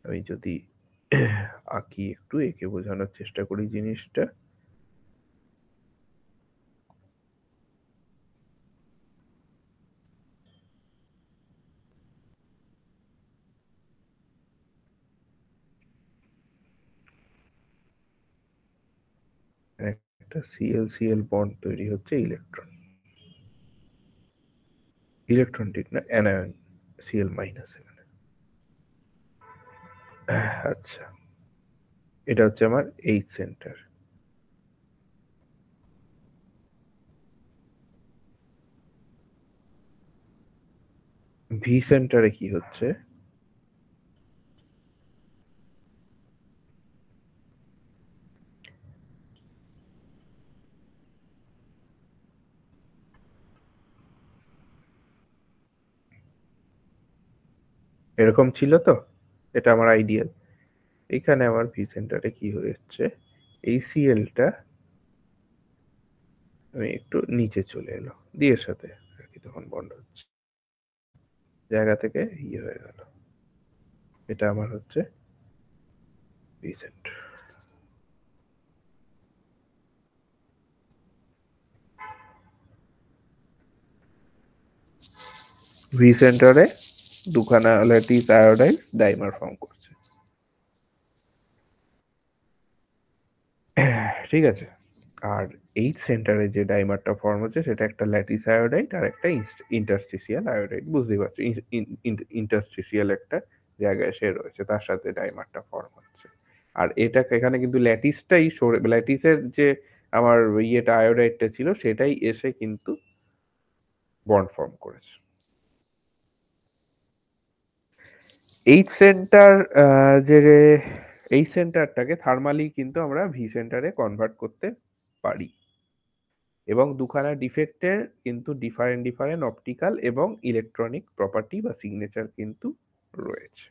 আমি যদি আঁকি, একটু এঁকে বোঝানোর চেষ্টা করি জিনিসটা। একটা সিএল বন্ড তৈরি হচ্ছে ইলেকট্রন ঠিক না, অ্যানায়ন সিএল মাইনাস এখানে। আচ্ছা, এটা হচ্ছে আমার এইচ সেন্টার। ভি সেন্টারে কি হচ্ছে, এরকম ছিল তো, এটা আমার আইডিয়াল। এখানে আমার ভি সেন্টারে কি হচ্ছে, এই সিএলটা আমি একটু নিচে চলে এলো, দিয়ে সাথে আর কি, তখন বন্ড হচ্ছে, জায়গা থেকে ইয়ে হয়ে গেল। এটা আমার হচ্ছে ভি সেন্টার। ভি সেন্টারে দুখানা ল্যাটিস আয়োডাইড ডাইমার ফর্ম করছে, ঠিক আছে। আর এইচ সেন্টারে যে ডাইমারটা ফর্ম হচ্ছে সেটা একটা ল্যাটিস আয়োডাইড আর একটা ইন্টারস্টিশিয়াল আয়োডাইড, বুঝতেই পারছো, ইন্টারস্টিশিয়াল একটা জায়গায় সে রয়েছে, তার সাথে ডাইমারটা ফর্ম হচ্ছে। আর এটা এখানে কিন্তু ল্যাটিসটাই ল্যাটিসের যে আমার ইয়েটা আয়োডাইডটা ছিল সেটাই এসে কিন্তু বন্ড ফর্ম করেছে। এইচ সেন্টার যে এই সেন্টারটাকে থার্মালি কিন্তু আমরা ভি সেন্টারে কনভার্ট করতে পারি, এবং দুখানা ডিফেক্টের কিন্তু ডিফারেন্ট অপটিক্যাল এবং ইলেকট্রনিক প্রপার্টি বা সিগনেচার কিন্তু রয়েছে।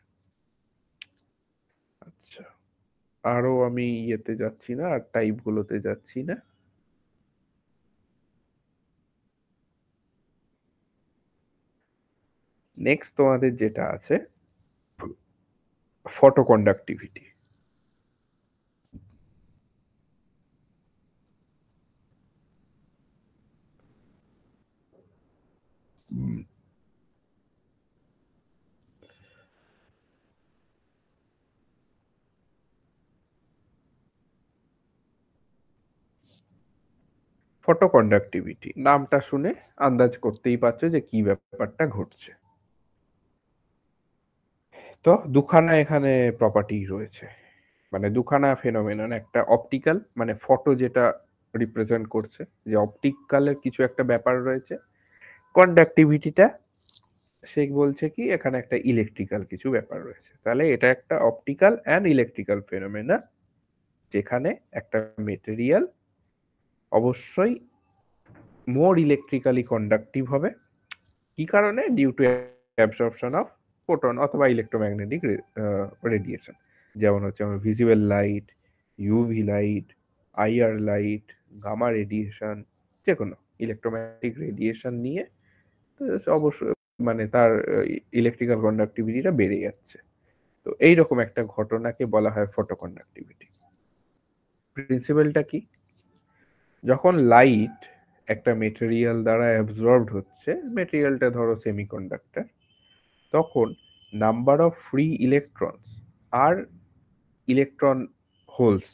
আচ্ছা, আরো আমি ইয়েতে যাচ্ছি না, আর টাইপ গুলোতে যাচ্ছি না। নেক্সট তোমাদের যেটা আছে, ফটো কন্ডাক্টিভিটি। ফটো কন্ডাক্টিভিটি নামটা শুনে আন্দাজ করতেই পারছো যে কি ব্যাপারটা ঘটছে। তো দুখানা এখানে প্রপার্টি রয়েছে, মানে দুখানা ফেনোমেনন, একটা অপটিক্যাল মানে ফটো যেটা রিপ্রেজেন্ট করছে যে অপটিক্যালের কিছু একটা ব্যাপার রয়েছে, কন্ডাক্টিভিটিটা সে বলছে কি এখানে একটা ইলেকট্রিক্যাল কিছু ব্যাপার রয়েছে। তাহলে এটা একটা অপটিক্যাল অ্যান্ড ইলেকট্রিক্যাল ফেনোমেনা, যেখানে একটা মেটেরিয়াল অবশ্যই মোর ইলেকট্রিক্যালি কন্ডাক্টিভ হবে, কি কারণে? Due to absorption of photon অথবা ইলেকট্রোম্যাগনেটিক রেডিয়েশন, যেমন হচ্ছে আমার visible light, UV light, IR light, gamma radiation, যে কোনো ইলেকট্রোম্যাগনেটিক রেডিয়েশন নিয়ে অবশ্যই মানে তার ইলেকট্রিক্যাল কন্ডাক্টিভিটিটা বেড়ে যাচ্ছে। তো এইরকম একটা ঘটনাকে বলা হয় ফটোকন্ডাক্টিভিটি। প্রিন্সিপালটা কি? যখন লাইট একটা মেটেরিয়াল দ্বারা অ্যাবজর্বড হচ্ছে, মেটেরিয়ালটা ধরো সেমিকন্ডাক্টর, তখন নাম্বার অফ ফ্রি ইলেকট্রনস আর ইলেকট্রন হোলস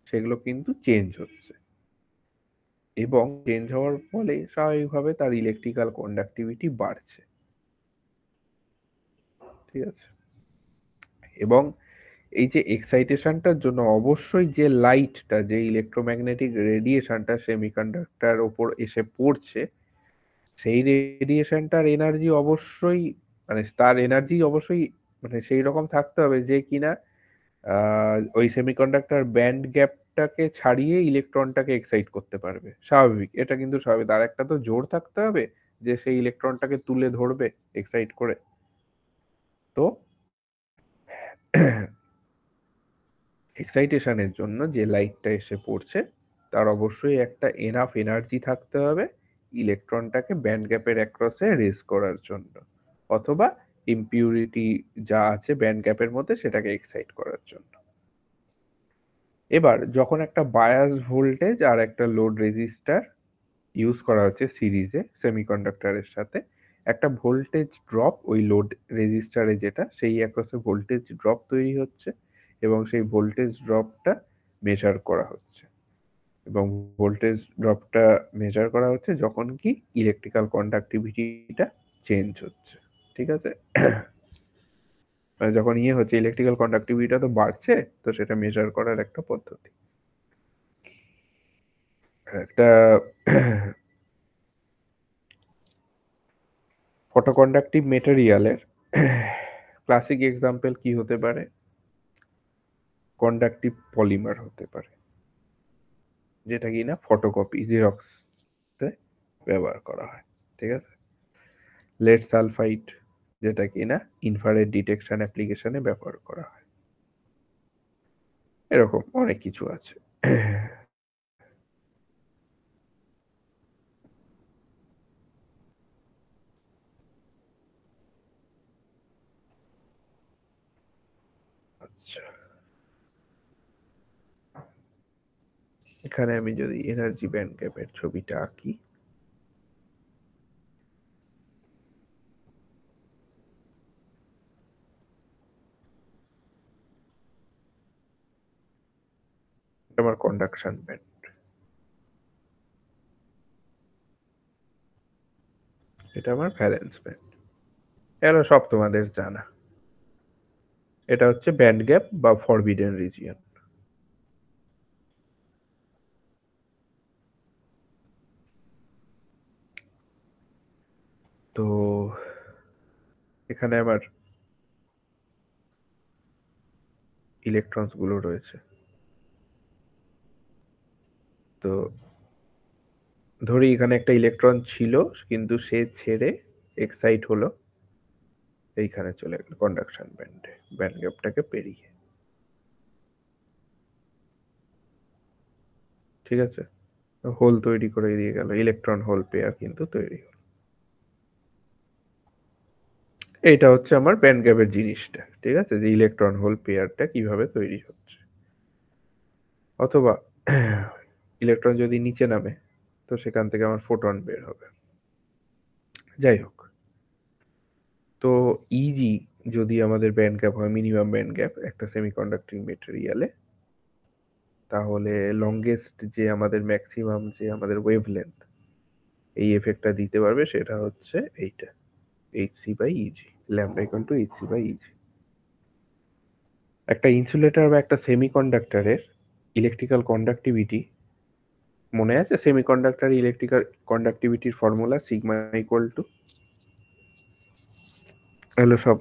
সেগুলো কিন্তু চেঞ্জ হচ্ছে, এবং চেঞ্জ হওয়ার ফলে স্বাভাবিকভাবে তার ইলেকট্রিক্যাল কন্ডাক্টিভিটি বাড়ছে। ঠিক আছে? এবং এই যে এক্সাইটেশনটার জন্য অবশ্যই যে লাইটটা, যে ইলেকট্রোম্যাগনেটিক রেডিয়েশনটা সেমিকন্ডাক্টর ওপর এসে পড়ছে, সেই রেডিয়েশনটার এনার্জি অবশ্যই মানে তার এনার্জি অবশ্যই মানে সেই রকম থাকতে হবে যে কিনা ওই সেমিকন্ডাক্টর ব্যান্ড গ্যাপটাকে ছাড়িয়ে ইলেকট্রনটাকে এক্সাইট করতে পারবে। স্বাভাবিক, এটা কিন্তু স্বাভাবিক। তার একটা তো জোর থাকতে হবে যে সেই ইলেকট্রনটাকে তুলে ধরবে এক্সাইট করে। তো এক্সাইটেশনের জন্য যে লাইটটা এসে পড়ছে তার অবশ্যই একটা এনাফ এনার্জি থাকতে হবে ইলেকট্রনটাকে ব্যান্ড গ্যাপের অ্যাক্রসে রেজ করার জন্য, অথবা ইমপিউরিটি যা আছে ব্যান্ড গ্যাপের মধ্যে সেটাকে এক্সাইট করার জন্য। এবার যখন একটা বায়াস ভোল্টেজ আর একটা লোড রেজিস্টার ইউজ করা হচ্ছে সিরিজে সেমিকন্ডাক্টরের সাথে, একটা ভোল্টেজ ড্রপ ওই লোড রেজিস্টারে যেটা সেই অ্যাক্রসে ভোল্টেজ ড্রপ তৈরি হচ্ছে, এবং সেই ভোল্টেজ ড্রপটা মেজার করা হচ্ছে। এবং ভোল্টেজ ড্রপটা মেজার করা হচ্ছে যখন কি ইলেকট্রিক্যাল কন্ডাক্টিভিটিটা চেঞ্জ হচ্ছে। ঠিক আছে? মানে যখন হচ্ছে ইলেকট্রিক্যাল কন্ডাক্টিভিটিটা তো বাড়ছে, তো সেটা মেজার করার একটা পদ্ধতি। একটা ফটোকন্ডাক্টিভ মেটেরিয়ালের ক্লাসিক এক্সাম্পল কি হতে পারে? কন্ডাক্টিভ পলিমার হতে পারে, যেটা কিনা ফটোকপি জেরক্স ব্যবহার করা হয়। ঠিক আছে? লেড সালফাইড, যেটা কিনা ইনফ্রারেড ডিটেকশন অ্যাপ্লিকেশনে ব্যবহার করা হয়। এরকম অনেক কিছু আছে। আচ্ছা, এখানে আমি যদি এনার্জি ব্যান্ড গ্যাপের ছবিটা আঁকি, আমার কন্ডাকশন ব্যান্ড, এটা আমার ভ্যালেন্স ব্যান্ড। এগুলো সব তোমাদের জানা। এটা হচ্ছে ব্যান্ড গ্যাপ বা ফরবিডেন রিজিয়ন। তো এখানে আমার ইলেকট্রনস গুলো রয়েছে। তো ধরি এখানে একটা ইলেকট্রন ছিল, কিন্তু সে ছেড়ে এক্সাইট হলো এইখানে চলে গেল কন্ডাকশন ব্যান্ডে, ব্যান্ড গ্যাপটাকে পেরিয়ে। ঠিক আছে? হোল তৈরি করে দিয়ে গেল, ইলেকট্রন হোল পেয়ার কিন্তু তৈরি হলো। এটা হচ্ছে আমার ব্যান্ড গ্যাপের জিনিসটা। ঠিক আছে? যে ইলেকট্রন হোল পেয়ারটা কিভাবে তৈরি হচ্ছে। অথবা ইলেকট্রন যদি নিচে নামে, তো সেখান থেকে আমার ফোটন বের হবে। যাই হোক, তো ইজি যদি আমাদের ব্যান্ড গ্যাপ হয় মিনিমাম ব্যান্ড গ্যাপ একটা সেমিকন্ডাক্টিং মেটেরিয়ালে, তাহলে লংগেস্ট যে আমাদের ম্যাক্সিমাম যে আমাদের ওয়েভলেন্থ এই এফেক্টটা দিতে পারবে সেটা হচ্ছে এইটা, hc/eg, lambda equal to hc/eg। একটা ইনসুলেটর বা একটা সেমিকন্ডাক্টরের ইলেকট্রিক্যাল কন্ডাক্টিভিটি মনে আছে? সেমিকন্ডাক্টর ইলেকট্রিক্যাল কন্ডাক্টিভিটির ফর্মুলা সিগমা ইকুয়াল টু, এগুলো সব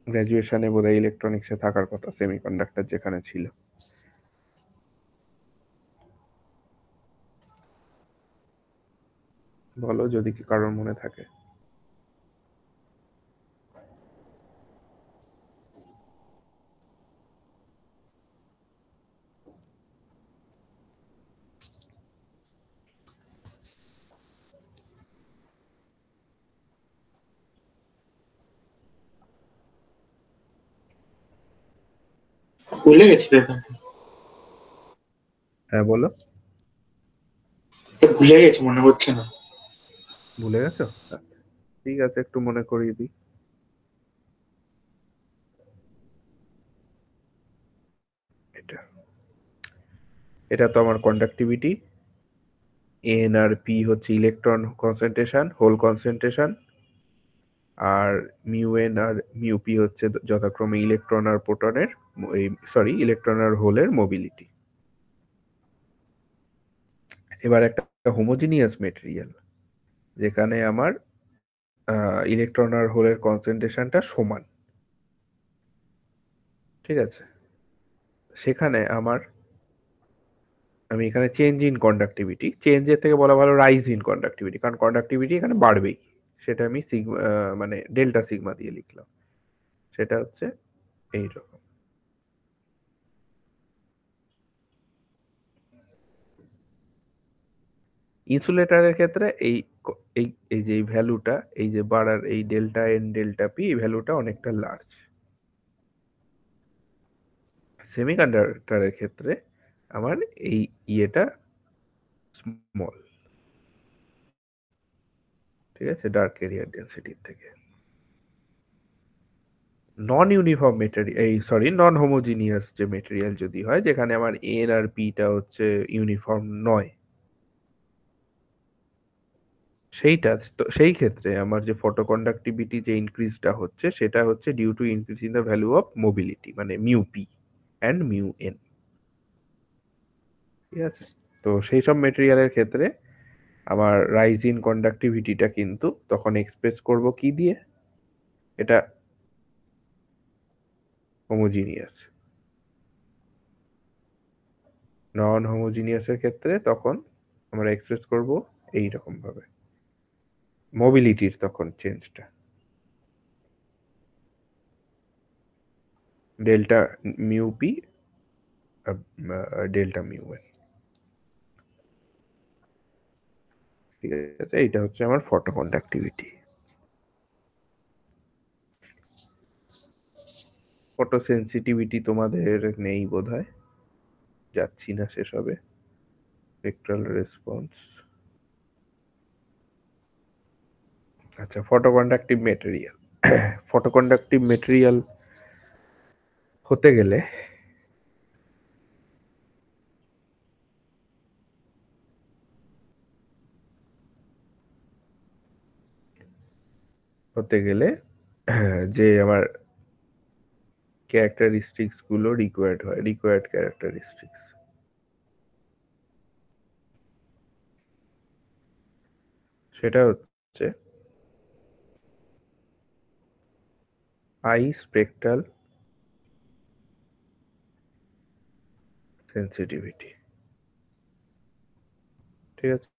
গ্র্যাজুয়েশনে বোধহয় ইলেকট্রনিক্সে থাকার কথা, সেমিকন্ডাক্টর যেখানে ছিল। বলো যদি কি কারোর মনে থাকে। ভুলে গেছি দাদা, হ্যাঁ বলো। ভুলে গেছি, মনে হচ্ছে না। ভুলে গেছো? আচ্ছা, ঠিক আছে, একটু মনে করিয়ে দিই। এটা এটা তো আমার কন্ডাক্টিভিটি। এন আর পি হচ্ছে ইলেকট্রন কনসেন্ট্রেশন, হোল কনসেন্ট্রেশন। আর মিউ এন আর মিউ পি হচ্ছে যথাক্রমে ইলেকট্রন আর প্রোটনের, ইলেকট্রন আর হোলের মোবিলিটি। এবার একটা হোমোজিনিয়াস মেটেরিয়াল যেখানে আমার ইলেকট্রন আর হোলের কনসেন্ট্রেশনটা সমান, ঠিক আছে, সেখানে আমি এখানে চেঞ্জ ইন কন্ডাক্টিভিটি, চেঞ্জের থেকে বলা ভালো রাইজ ইন কন্ডাক্টিভিটি, কারণ কন্ডাক্টিভিটি এখানে বাড়বেই। সেটা আমি সিগমা, মানে ডেল্টা সিগমা দিয়ে লিখলাম। সেটা হচ্ছে এইরকম। ইনসুলেটরের ক্ষেত্রে এই এই যে ভ্যালুটা, এই যে বাড়ার এই ডেল্টা এন ডেল্টা পি, এই ভ্যালুটা অনেকটা লার্জ। সেমিকন্ডাক্টরের ক্ষেত্রে আমার এই ইয়েটা স্মল, ঠিক আছে, ডার্ক এরিয়া ডেন্সিটির থেকে। নন ইউনিফর্ম মেটেরিয়াল, নন হোমোজিনিয়াস যে মেটেরিয়াল যদি হয়, যেখানে আমার এন আর পিটা হচ্ছে ইউনিফর্ম নয়, সেই ক্ষেত্রে আমার যে ফটোকন্ডাক্টিভিটি যে ইনক্রিজটা হচ্ছে, সেটা হচ্ছে due to increase in the value of mobility, মানে mu P and mu N. ঠিক আছে, তো সেই সব মেটেরিয়ালের ক্ষেত্রে আমার রাইজ ইন কন্ডাক্টিভিটিটা কিন্তু তখন এক্সপ্রেস করব কি দিয়ে, এটা হোমোজিনিয়াস। নন হোমোজিনিয়াসের ক্ষেত্রে তখন আমরা এক্সপ্রেস করব এই রকম ভাবে, মোবিলিটির তখন চেঞ্জটা, delta mu P delta mu N. ঠিক আছে, এইটা হচ্ছে আমার ফটো কন্ডাক্টিভিটি। ফটো সেন্সিটিভিটি তোমাদের নেই বোধহয়, যাচ্ছি না সেসবে। স্পেকট্রাল রেসপন্স, আচ্ছা, ফটোকন্ডাক্টিভ মেটেরিয়াল। ফটোকন্ডাক্টিভ মেটেরিয়াল হতে গেলে যে আমার ক্যারেক্টারিস্টিক্স গুলো রিকোয়ার্ড হয়, রিকোয়ার্ড ক্যারেক্টারিস্টিক্স, সেটা হচ্ছে হাই স্পেকট্রাল সেন্সিটিভিটি। ঠিক আছে,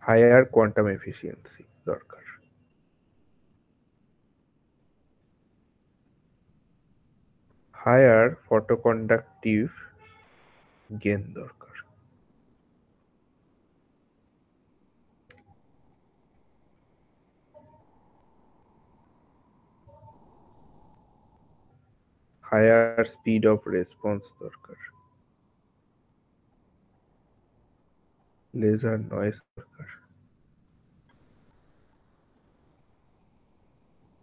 হায়ার কোয়ান্টাম এফিসিয়েন্সি দরকার, হায়ার ফটোকন্ডাক্টিভ গেন দরকার, হায়ার স্পিড অফ রেসপন্স দরকার, লেজার নয়েজ দরকার।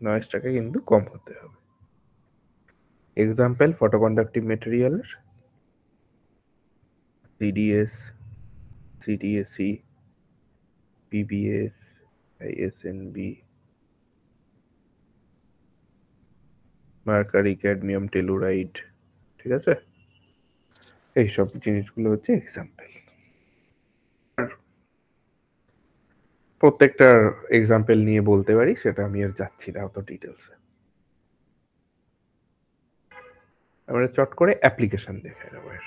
নয়েজটাকে কিন্তু কম হতে হবে। এক্সাম্পল ফটোকন্ডাক্টিভ মেটেরিয়ালের সিডিএস, সিডিএসি, পিবিএস, আইএসএনবি, মার্কারি ক্যাডমিয়াম টেলুরাইড। ঠিক আছে, এইসব জিনিসগুলো হচ্ছে এক্সাম্পল। প্রত্যেকটার এক্সাম্পল নিয়ে বলতে পারি, সেটা আমি আর যাচ্ছি না অত ডিটেলসে। আমরা চট করে অ্যাপ্লিকেশন দেখে নেবো এর।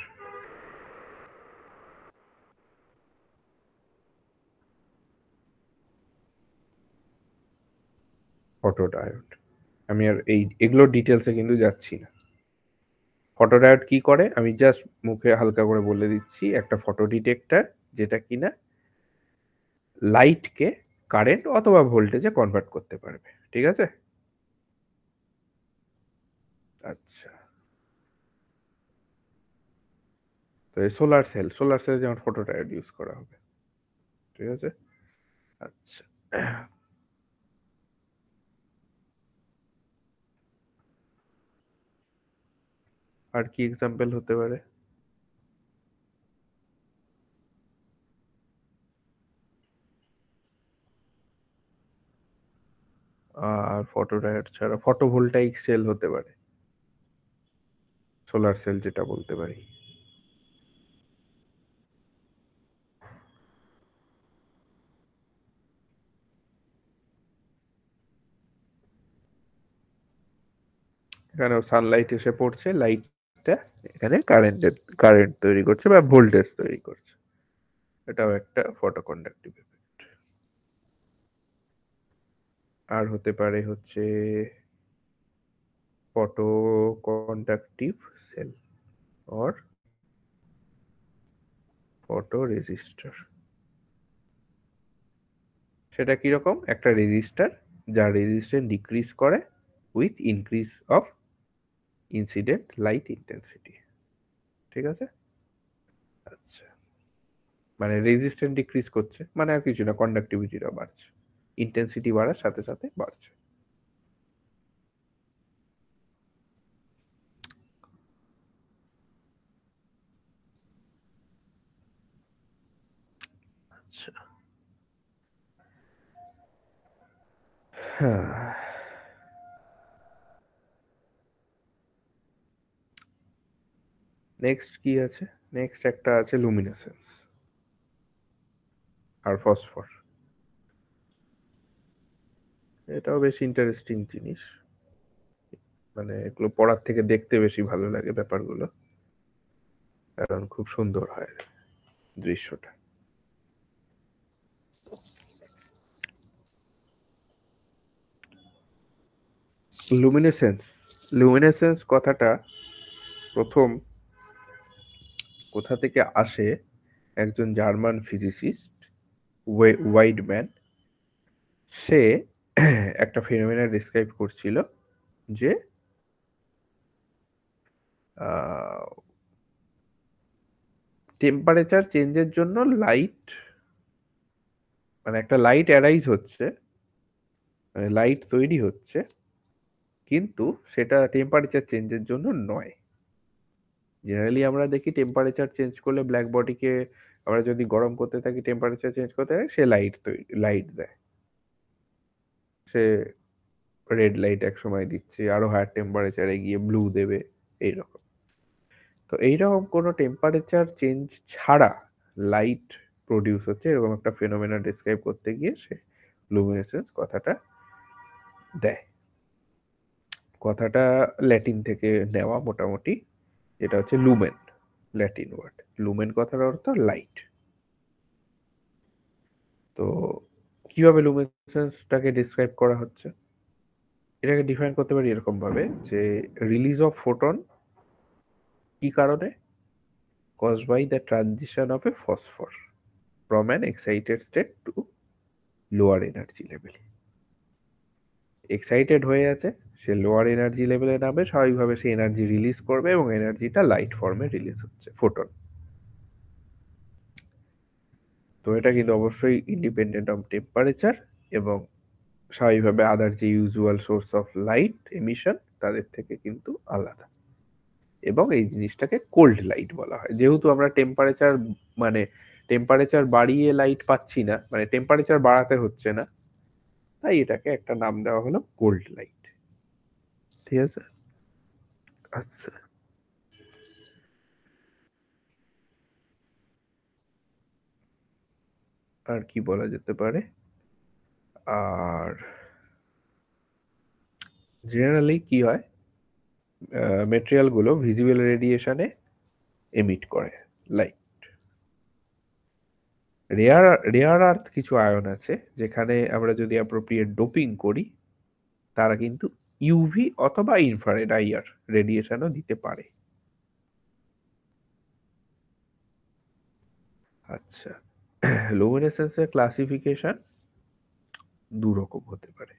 ফটোডায়োড, আমি আর এগুলোর ডিটেলসে কিন্তু যাচ্ছি না। ফটোডায়োড কি করে আমি জাস্ট মুখে হালকা করে বলে দিচ্ছি, একটা ফটো ডিটেক্টর যেটা কিনা লাইটকে কারেন্ট অথবা ভোল্টেজে কনভার্ট করতে পারবে, ঠিক আছে? আচ্ছা, তো এই সোলার সেল যেমন ফটোডায়োড ইউজ করা হবে, ঠিক আছে? আচ্ছা, আর কি এক্সাম্পল হতে পারে? আর ফটোডায়োড ছাড়া ফটোভোল্টাইক সেল হতে পারে, সোলার সেল যেটা বলতে পারি। এখানেও সানলাইট এসে পড়ছে, লাইটটা এখানে কারেন্ট তৈরি করছে বা ভোল্টেজ তৈরি করছে, এটাও একটা ফটো কন্ডাক্টিভ এফেক্ট। আর হতে পারে হচ্ছে photo conductive cell or photo resistor. সেটা কিরকম? একটা রেজিস্টার যার রেজিস্ট্যান্স ডিক্রিজ করে with increase of incident light intensity, ঠিক আছে? আচ্ছা, মানে রেজিস্ট্যান্স ডিক্রিজ করছে মানে আর কিছু না, কন্ডাক্টিভিটিটা বাড়ছে, ইন্টেন্সিটি বাড়ার সাথে সাথে বাড়ছে। আচ্ছা, হ্যাঁ, নেক্সট কি আছে? নেক্সট একটা আছে লুমিনেসেন্স আর ফসফর। এটাও বেশ ইন্টারেস্টিং জিনিস, মানে এগুলো পড়ার থেকে দেখতে বেশি ভালো লাগে ব্যাপারগুলো, কারণ খুব সুন্দর হয় দৃশ্যটা। লুমিনেসেন্স কথাটা প্রথম কোথা থেকে আসে? একজন জার্মান ফিজিসিস্ট ওয়াইডম্যান, সে একটা ফিনোমেনা ডিসক্রাইব করছিল যে টেম্পারেচার চেঞ্জের জন্য লাইট, মানে একটা লাইট অ্যারাইজ হচ্ছে, মানে লাইট তৈরি হচ্ছে, কিন্তু সেটা টেম্পারেচার চেঞ্জের জন্য নয়। জেনারেলি আমরা দেখি টেম্পারেচার চেঞ্জ করলে ব্ল্যাক বডিকে, আমরা যদি গরম করতে থাকি টেম্পারেচার চেঞ্জ করতে থাকি, সে লাইট দেয়, সে রেড লাইট এক সময় দিচ্ছে, আরো হায়ার টেম্পারেচারে গিয়ে ব্লু দেবে, এইরকম। তো এইরকম কোনো টেম্পারেচার চেঞ্জ ছাড়া লাইট প্রডিউস হচ্ছে এরকম একটা ফেনোমেনা ডিসক্রাইব করতে গিয়ে সে লুমিনেসেন্স কথাটা দেয়। কথাটা ল্যাটিন থেকে নেওয়া মোটামুটি, এটা হচ্ছে লুমেন, ল্যাটিন ওয়ার্ড। লুমেন কথার অর্থ লাইট। তো কিভাবে লুমিনেসেন্সটাকে ডিসক্রাইব করা হচ্ছে? এটাকে ডিফাইন করতে পারি এরকম ভাবে যে রিলিজ অফ ফোটন কি কারণে? caused by the transition of a phosphor from an excited state to lower energy level. Excited হয়ে আছে, সে লোয়ার এনার্জি লেভেলে নামবে, স্বাভাবিকভাবে সে এনার্জি রিলিজ করবে এবং এনার্জিটা লাইট ফর্মে রিলিজ হচ্ছে, ফোটন। তো এটা কিন্তু অবশ্যই ইন্ডিপেন্ডেন্ট অফ টেম্পারেচার এবং স্বাভাবিকভাবে আদার যে usual source of light emission তাদের থেকে কিন্তু আলাদা। এবং এই জিনিসটাকে কোল্ড লাইট বলা হয়, যেহেতু আমরা টেম্পারেচার বাড়িয়ে লাইট পাচ্ছি না, মানে টেম্পারেচার বাড়াতে হচ্ছে না, তাই এটাকে একটা নাম দেওয়া হলো কোল্ড লাইট, ঠিক আছে? আচ্ছা, আর কি বলা যেতে পারে? আর জেনারেলি কি হয়, মেটেরিয়াল গুলো ভিজিবল রেডিয়েশনে এমিট করে লাইট। রেয়ার আর্থ কিছু আয়ন আছে যেখানে আমরা যদি অ্যাপ্রোপ্রিয়েট ডোপিং করি তারা কিন্তু ইউভি অথবা ইনফ্রারেড আইআর রেডিয়েশনও দিতে পারে। আচ্ছা, লুমিনেসেন্সের ক্লাসিফিকেশন দু রকম হতে পারে।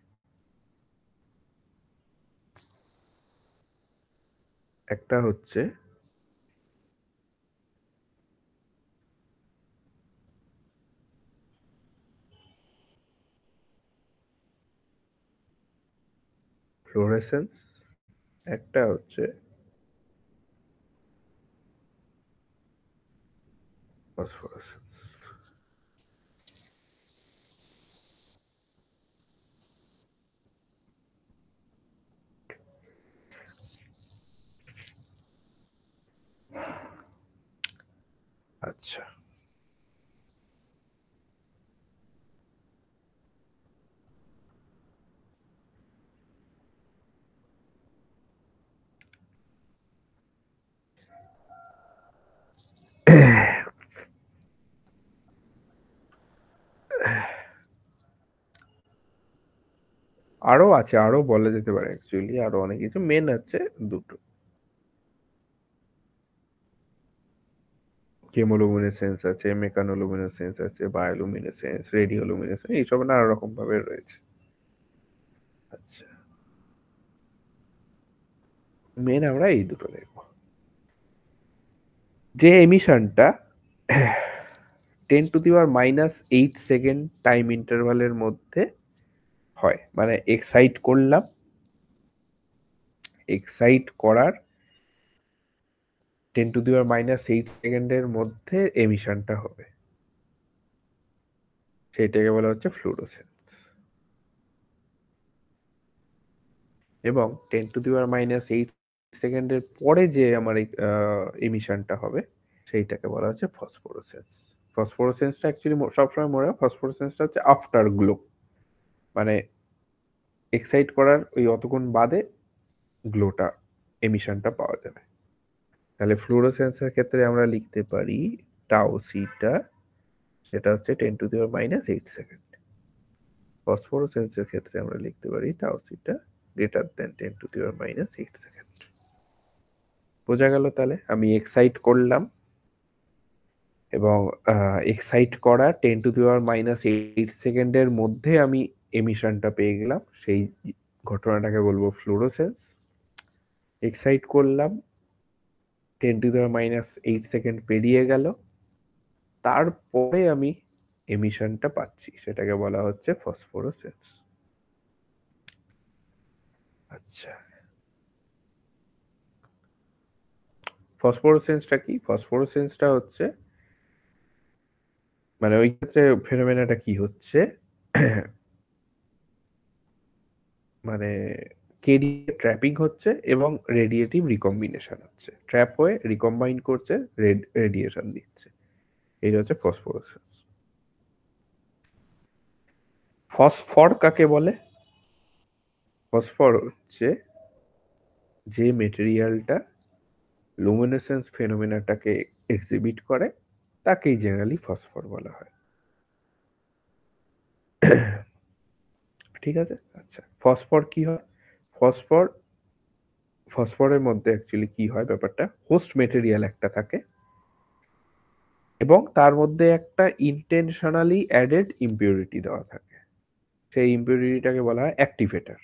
একটা হচ্ছে ফ্লোরেসেন্স, একটা হচ্ছে ফসফোরেসেন্স। আচ্ছা, আরো আছে, আরো বলা যেতে পারে, অ্যাকচুয়ালি আরো অনেক কিছু, মেন আছে দুটো। কেমোলুমিনেসেন্স আছে, মেকানোলুমিনেসেন্স আছে, বায়োলুমিনেসেন্স, রেডিওলুমিনেসেন্স, এইসব নানা রকম ভাবে রয়েছে। আচ্ছা, মেন আমরা এই দুটো দেখবো। যে এমিশনটা 10⁻⁻8 সেকেন্ড টাইম ইন্টারভালের মধ্যে হয়, মানে এক্সাইট করলাম, এক্সাইট করার 10⁻⁻8 সেকেন্ডের মধ্যে এমিশনটা হবে, সেটাকে বলা হচ্ছে ফ্লুরোসেন্স। এবং 10⁻⁸ সেকেন্ডের পরে যে আমার এমিশনটা হবে সেইটাকে বলা হচ্ছে ফসফোরোসেন্স। ফসফোরোসেন্সটা অ্যাকচুয়ালি সবসময় মনে হয় ফসফোরোসেন্সটা হচ্ছে আফটার গ্লো, মানে এক্সাইট করার ওই অতক্ষণ বাদে গ্লোটা এমিশনটা পাওয়া যাবে। তাহলে ফ্লুরোসেন্সের ক্ষেত্রে আমরা লিখতে পারি টাউ সিটা, সেটা হচ্ছে 10⁻⁸ সেকেন্ড। ফসফোরোসেন্সের ক্ষেত্রে আমরা লিখতে পারি টাউ সিটা গ্রেটার দেন 10⁻⁸ সেকেন্ড। বোঝা গেল? তাহলে আমি এক্সাইট করলাম এবং এক্সাইট করা 10⁻⁸ সেকেন্ডের মধ্যে আমি এমিশনটা পেয়ে গেলাম, সেই ঘটনাটাকে বলবো ফ্লুরোসেন্স। এক্সাইট করলাম, 10⁻⁸ সেকেন্ড পেরিয়ে গেল, তারপরে আমি এমিশনটা পাচ্ছি, সেটাকে বলা হচ্ছে ফসফোরোসেন্স। আচ্ছা, ফসফোরোসেন্সটা কি? ফসফোরোসেন্সটা হচ্ছে, মানে ওই ক্ষেত্রে ফেনোমেনাটা কি হচ্ছে, মানে কেডিএ ট্র্যাপিং হচ্ছে এবং রেডিয়েটিভ রিকম্বিনেশন হচ্ছে, ট্র্যাপ হয়ে রিকম্বাইন করছে, রেডিয়েশন দিচ্ছে, এটা হচ্ছে ফসফোরোসেন্স। ফসফর কাকে বলে? ফসফর হচ্ছে যে মেটেরিয়ালটা লুমিনেসেন্স ফেনোমেনাটাকে এক্সিবিট করে, তাকেই জেনারেলি ফসফর বলা হয়। ঠিক আছে? আচ্ছা, ফসফর কি হয়? ফসফরের মধ্যে অ্যাকচুয়ালি কি হয় ব্যাপারটা, হোস্ট মেটেরিয়াল একটা থাকে এবং তার মধ্যে একটা ইন্টেনশনালি অ্যাডেড ইম্পিউরিটি দেওয়া থাকে, সেই ইম্পিউরিটিটাকে বলা হয় অ্যাক্টিভেটর।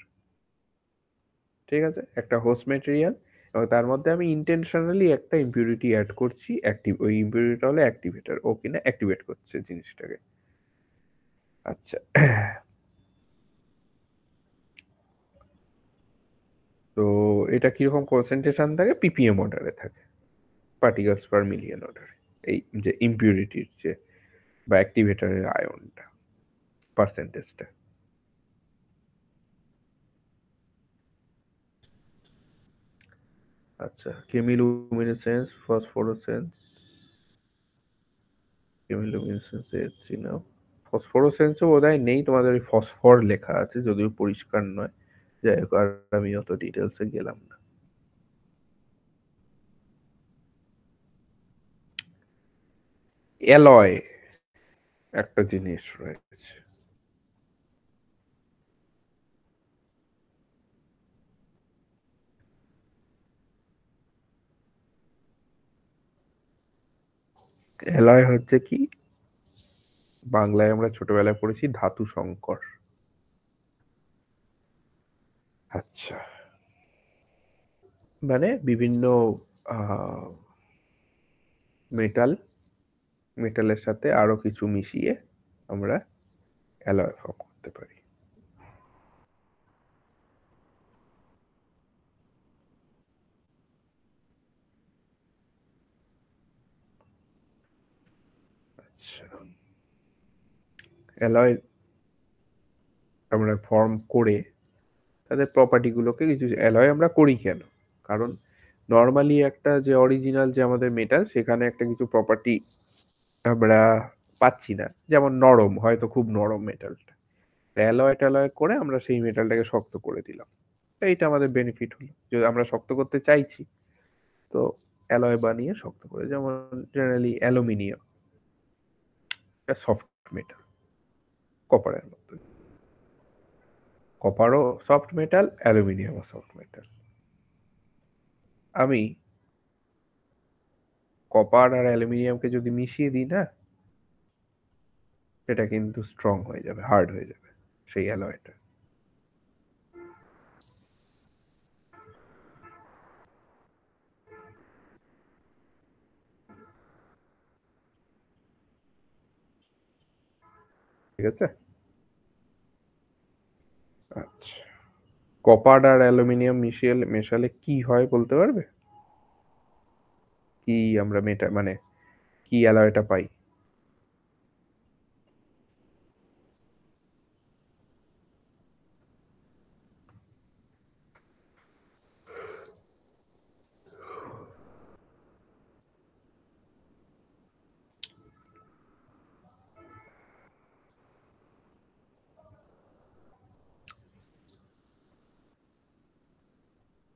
ঠিক আছে? একটা হোস্ট মেটেরিয়াল এবং তার মধ্যে আমি ইন্টেনশনালি একটা ইম্পিউরিটি অ্যাড করছি, ওই ইম্পিউরিটিটা হলো অ্যাক্টিভেটর, ও কিনা অ্যাক্টিভেট করছে জিনিসটাকে। আচ্ছা, তো এটা কিরকম কনসেন্ট্রেশন থাকে? পিপিএম অর্ডারে থাকে, পার্টিকেলস পার মিলিয়ন অর্ডারে। এই যে ইম্পিউরিটির যে বা অ্যাক্টিভেটরের আয়নটা পার্সেন্টেজটা। আচ্ছা, কেমিলুমিনেসেন্স, ফসফোরেসেন্স, কেমিলুমিনেসেন্স এসছি না, ফসফোরেসেন্সও বোধহয় নেই, তোমাদের ওই ফসফর লেখা আছে যদিও পরিষ্কার নয়, যাই হোক আর আমি অত ডিটেলসে গেলাম না। অ্যালয় একটা জিনিস রয়েছে। অ্যালয় হচ্ছে কি, বাংলায় আমরা ছোটবেলায় পড়েছি ধাতু সংকর। আচ্ছা, মানে বিভিন্ন মেটালের সাথে আরো কিছু মিশিয়ে আমরা অ্যালয় ফর্ম করতে পারি। আচ্ছা, অ্যালয় আমরা ফর্ম করে তাদের প্রপার্টি গুলোকে কিছু অ্যালয় আমরা করি কেন, কারণ নর্মালি একটা যে অরিজিনাল যে আমাদের মেটাল সেখানে একটা কিছু প্রপার্টি আমরা পাচ্ছি না, যেমন নরম, হয়তো খুব নরম মেটালটা, অ্যালয় ট্যালয় করে আমরা সেই মেটালটাকে শক্ত করে দিলাম। এইটা আমাদের বেনিফিট হলো, যদি আমরা শক্ত করতে চাইছি তো অ্যালয় বানিয়ে শক্ত করে, যেমন জেনারেলি অ্যালুমিনিয়াম সফট মেটাল, কপারের মতো, কপারও সফট মেটাল, অ্যালুমিনিয়ামও সফট মেটাল। আমি কপার আর অ্যালুমিনিয়ামকে যদি মিশিয়ে দিই না, সেটা কিন্তু স্ট্রং হয়ে যাবে, হার্ড হয়ে যাবে সেই অ্যালয়টা। ঠিক আছে। আচ্ছা, কপার আর অ্যালুমিনিয়াম মেশালে কি হয় বলতে পারবে? কি আমরা মানে কি অ্যালয়টা পাই?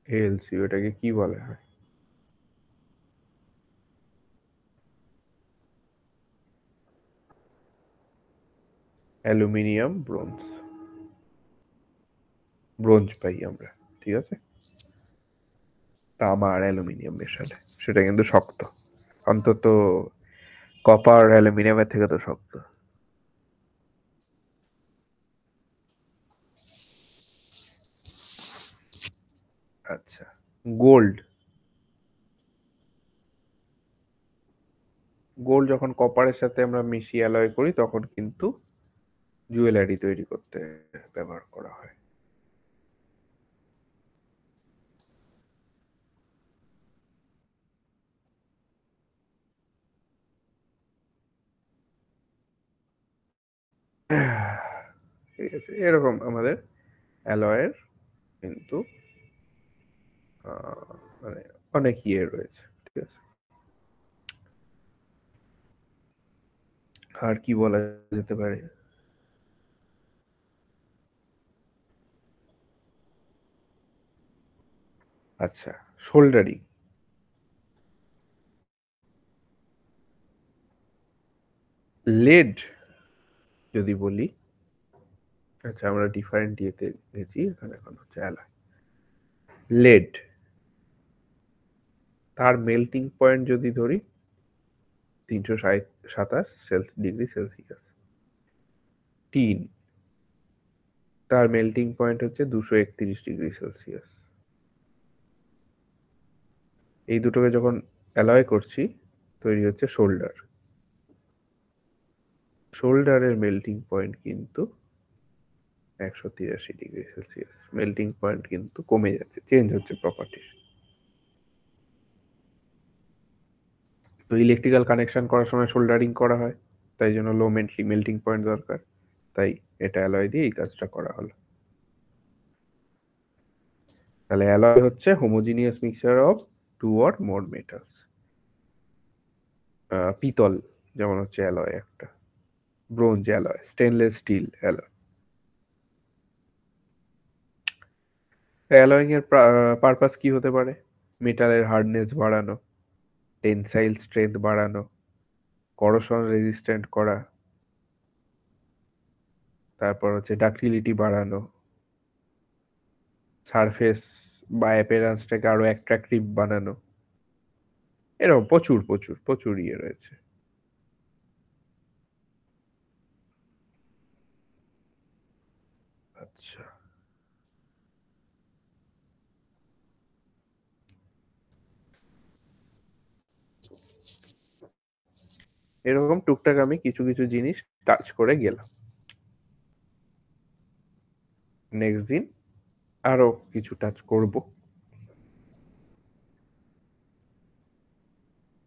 এলসিও, এটাকে কি বলা হয়? অ্যালুমিনিয়াম ব্রোঞ্জ, ব্রোঞ্জ পাই আমরা। ঠিক আছে, তামা আর অ্যালুমিনিয়াম মেশালে সেটা কিন্তু শক্ত, অন্তত কপার অ্যালুমিনিয়ামের থেকে তো শক্ত। আচ্ছা, গোল্ড, গোল্ড যখন কপারের সাথে আমরা মিশিয়ে অ্যালয় করি তখন কিন্তু জুয়েলারি তৈরি করতে ব্যবহার করা হয়। ঠিক আছে, এরকম আমাদের অ্যালয়ের কিন্তু মানে অনেক ইয়ে রয়েছে। ঠিক আছে, আর কি বলা যেতে পারে? আচ্ছা, সোল্ডারিং, লেড যদি বলি, আচ্ছা আমরা ডিফারেন্ট ইয়েতে গেছি, এখানে এখন হচ্ছে অ্যালয়। লেড, তার মেল্টিং পয়েন্ট যদি ধরি 327 ডিগ্রি সেলসিয়াস। টিন, তার মেল্টিং পয়েন্ট হচ্ছে 231 ডিগ্রি সেলসিয়াস। এই দুটোকে যখন অ্যালয় করছি তৈরি হচ্ছে শোল্ডার। শোল্ডারের মেল্টিং পয়েন্ট কিন্তু 183 ডিগ্রি সেলসিয়াস। মেল্টিং পয়েন্ট কিন্তু কমে যাচ্ছে, চেঞ্জ হচ্ছে প্রপার্টি। তো ইলেকট্রিক্যাল কানেকশন করার সময় সোল্ডারিং করা হয়, তাই জন্য লো মেল্টিং পয়েন্ট দরকার, তাই এটা অ্যালয় দিয়ে এই কাজটা করা হলো। তাহলে অ্যালয় হচ্ছে homogeneous mixture of two or more metals. পিতল যেমন হচ্ছে অ্যালয় একটা, bronze alloy, stainless steel alloy. Alloying এর পারপাস কি হতে পারে? মেটালের হার্ডনেস বাড়ানো, টেনসাইল স্ট্রেংথ বাড়ানো, করোশন রেজিস্ট্যান্ট করা, তারপর হচ্ছে ডাক্টিলিটি বাড়ানো, সারফেস বা অ্যাপিয়ারেন্সটাকে আরো অ্যাট্রাকটিভ বানানো, এরকম প্রচুর প্রচুর প্রচুর ইয়ে রয়েছে। আচ্ছা, এরকম টুকটাক আমি কিছু কিছু জিনিস টাচ করে গেলাম। নেক্সট দিন আরো কিছু টাচ করব।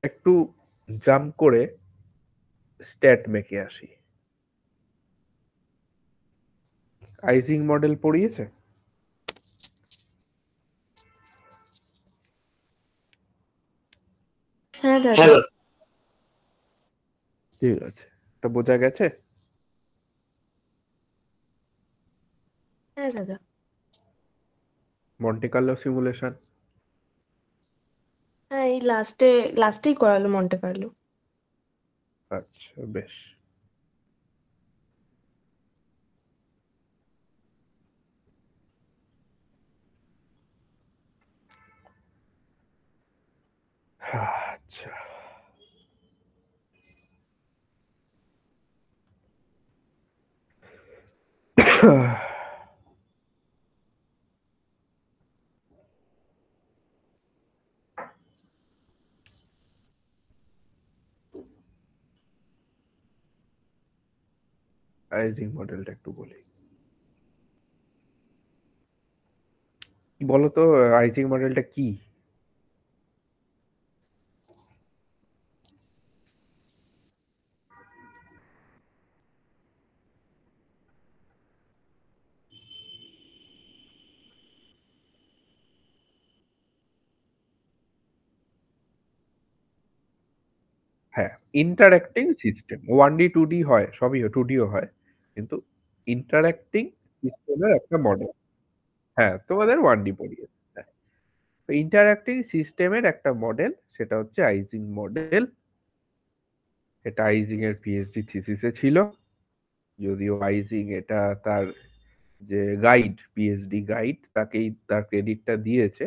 একটু জাম্প করে স্ট্যাট মেকে আসি। আইজিং মডেল পড়িয়েছে? হ্যাঁ দাদা। হ্যাঁ দাদা। ঠিক আছে, এটা বোঝা গেছে? হ্যাঁ দাদা। Monte Carlo simulation? হ্যাঁ, এই লাস্টেই করালো মন্টে কার্লো। আচ্ছা, বেশ। আচ্ছা, আইজিং মডেলটা একটু বলি। বলো তো আইজিং মডেলটা কি? হ্যাঁ, ইন্টারঅ্যাক্টিং সিস্টেম। 1D 2D হয়, সবই 2Dও হয়, কিন্তু ইন্টারঅ্যাক্টিং সিস্টেমের একটা মডেল। হ্যাঁ, তোমাদের 1D পড়িয়েছে। হ্যাঁ, তো ইন্টারঅ্যাক্টিং সিস্টেমের একটা মডেল, সেটা হচ্ছে আইজিং মডেল। এটা আইজিং এর পিএইচডি থিসিসে ছিল, যদিও আইজিং এটা তার যে গাইড, পিএইচডি গাইড, তাকেই তার ক্রেডিটটা দিয়েছে,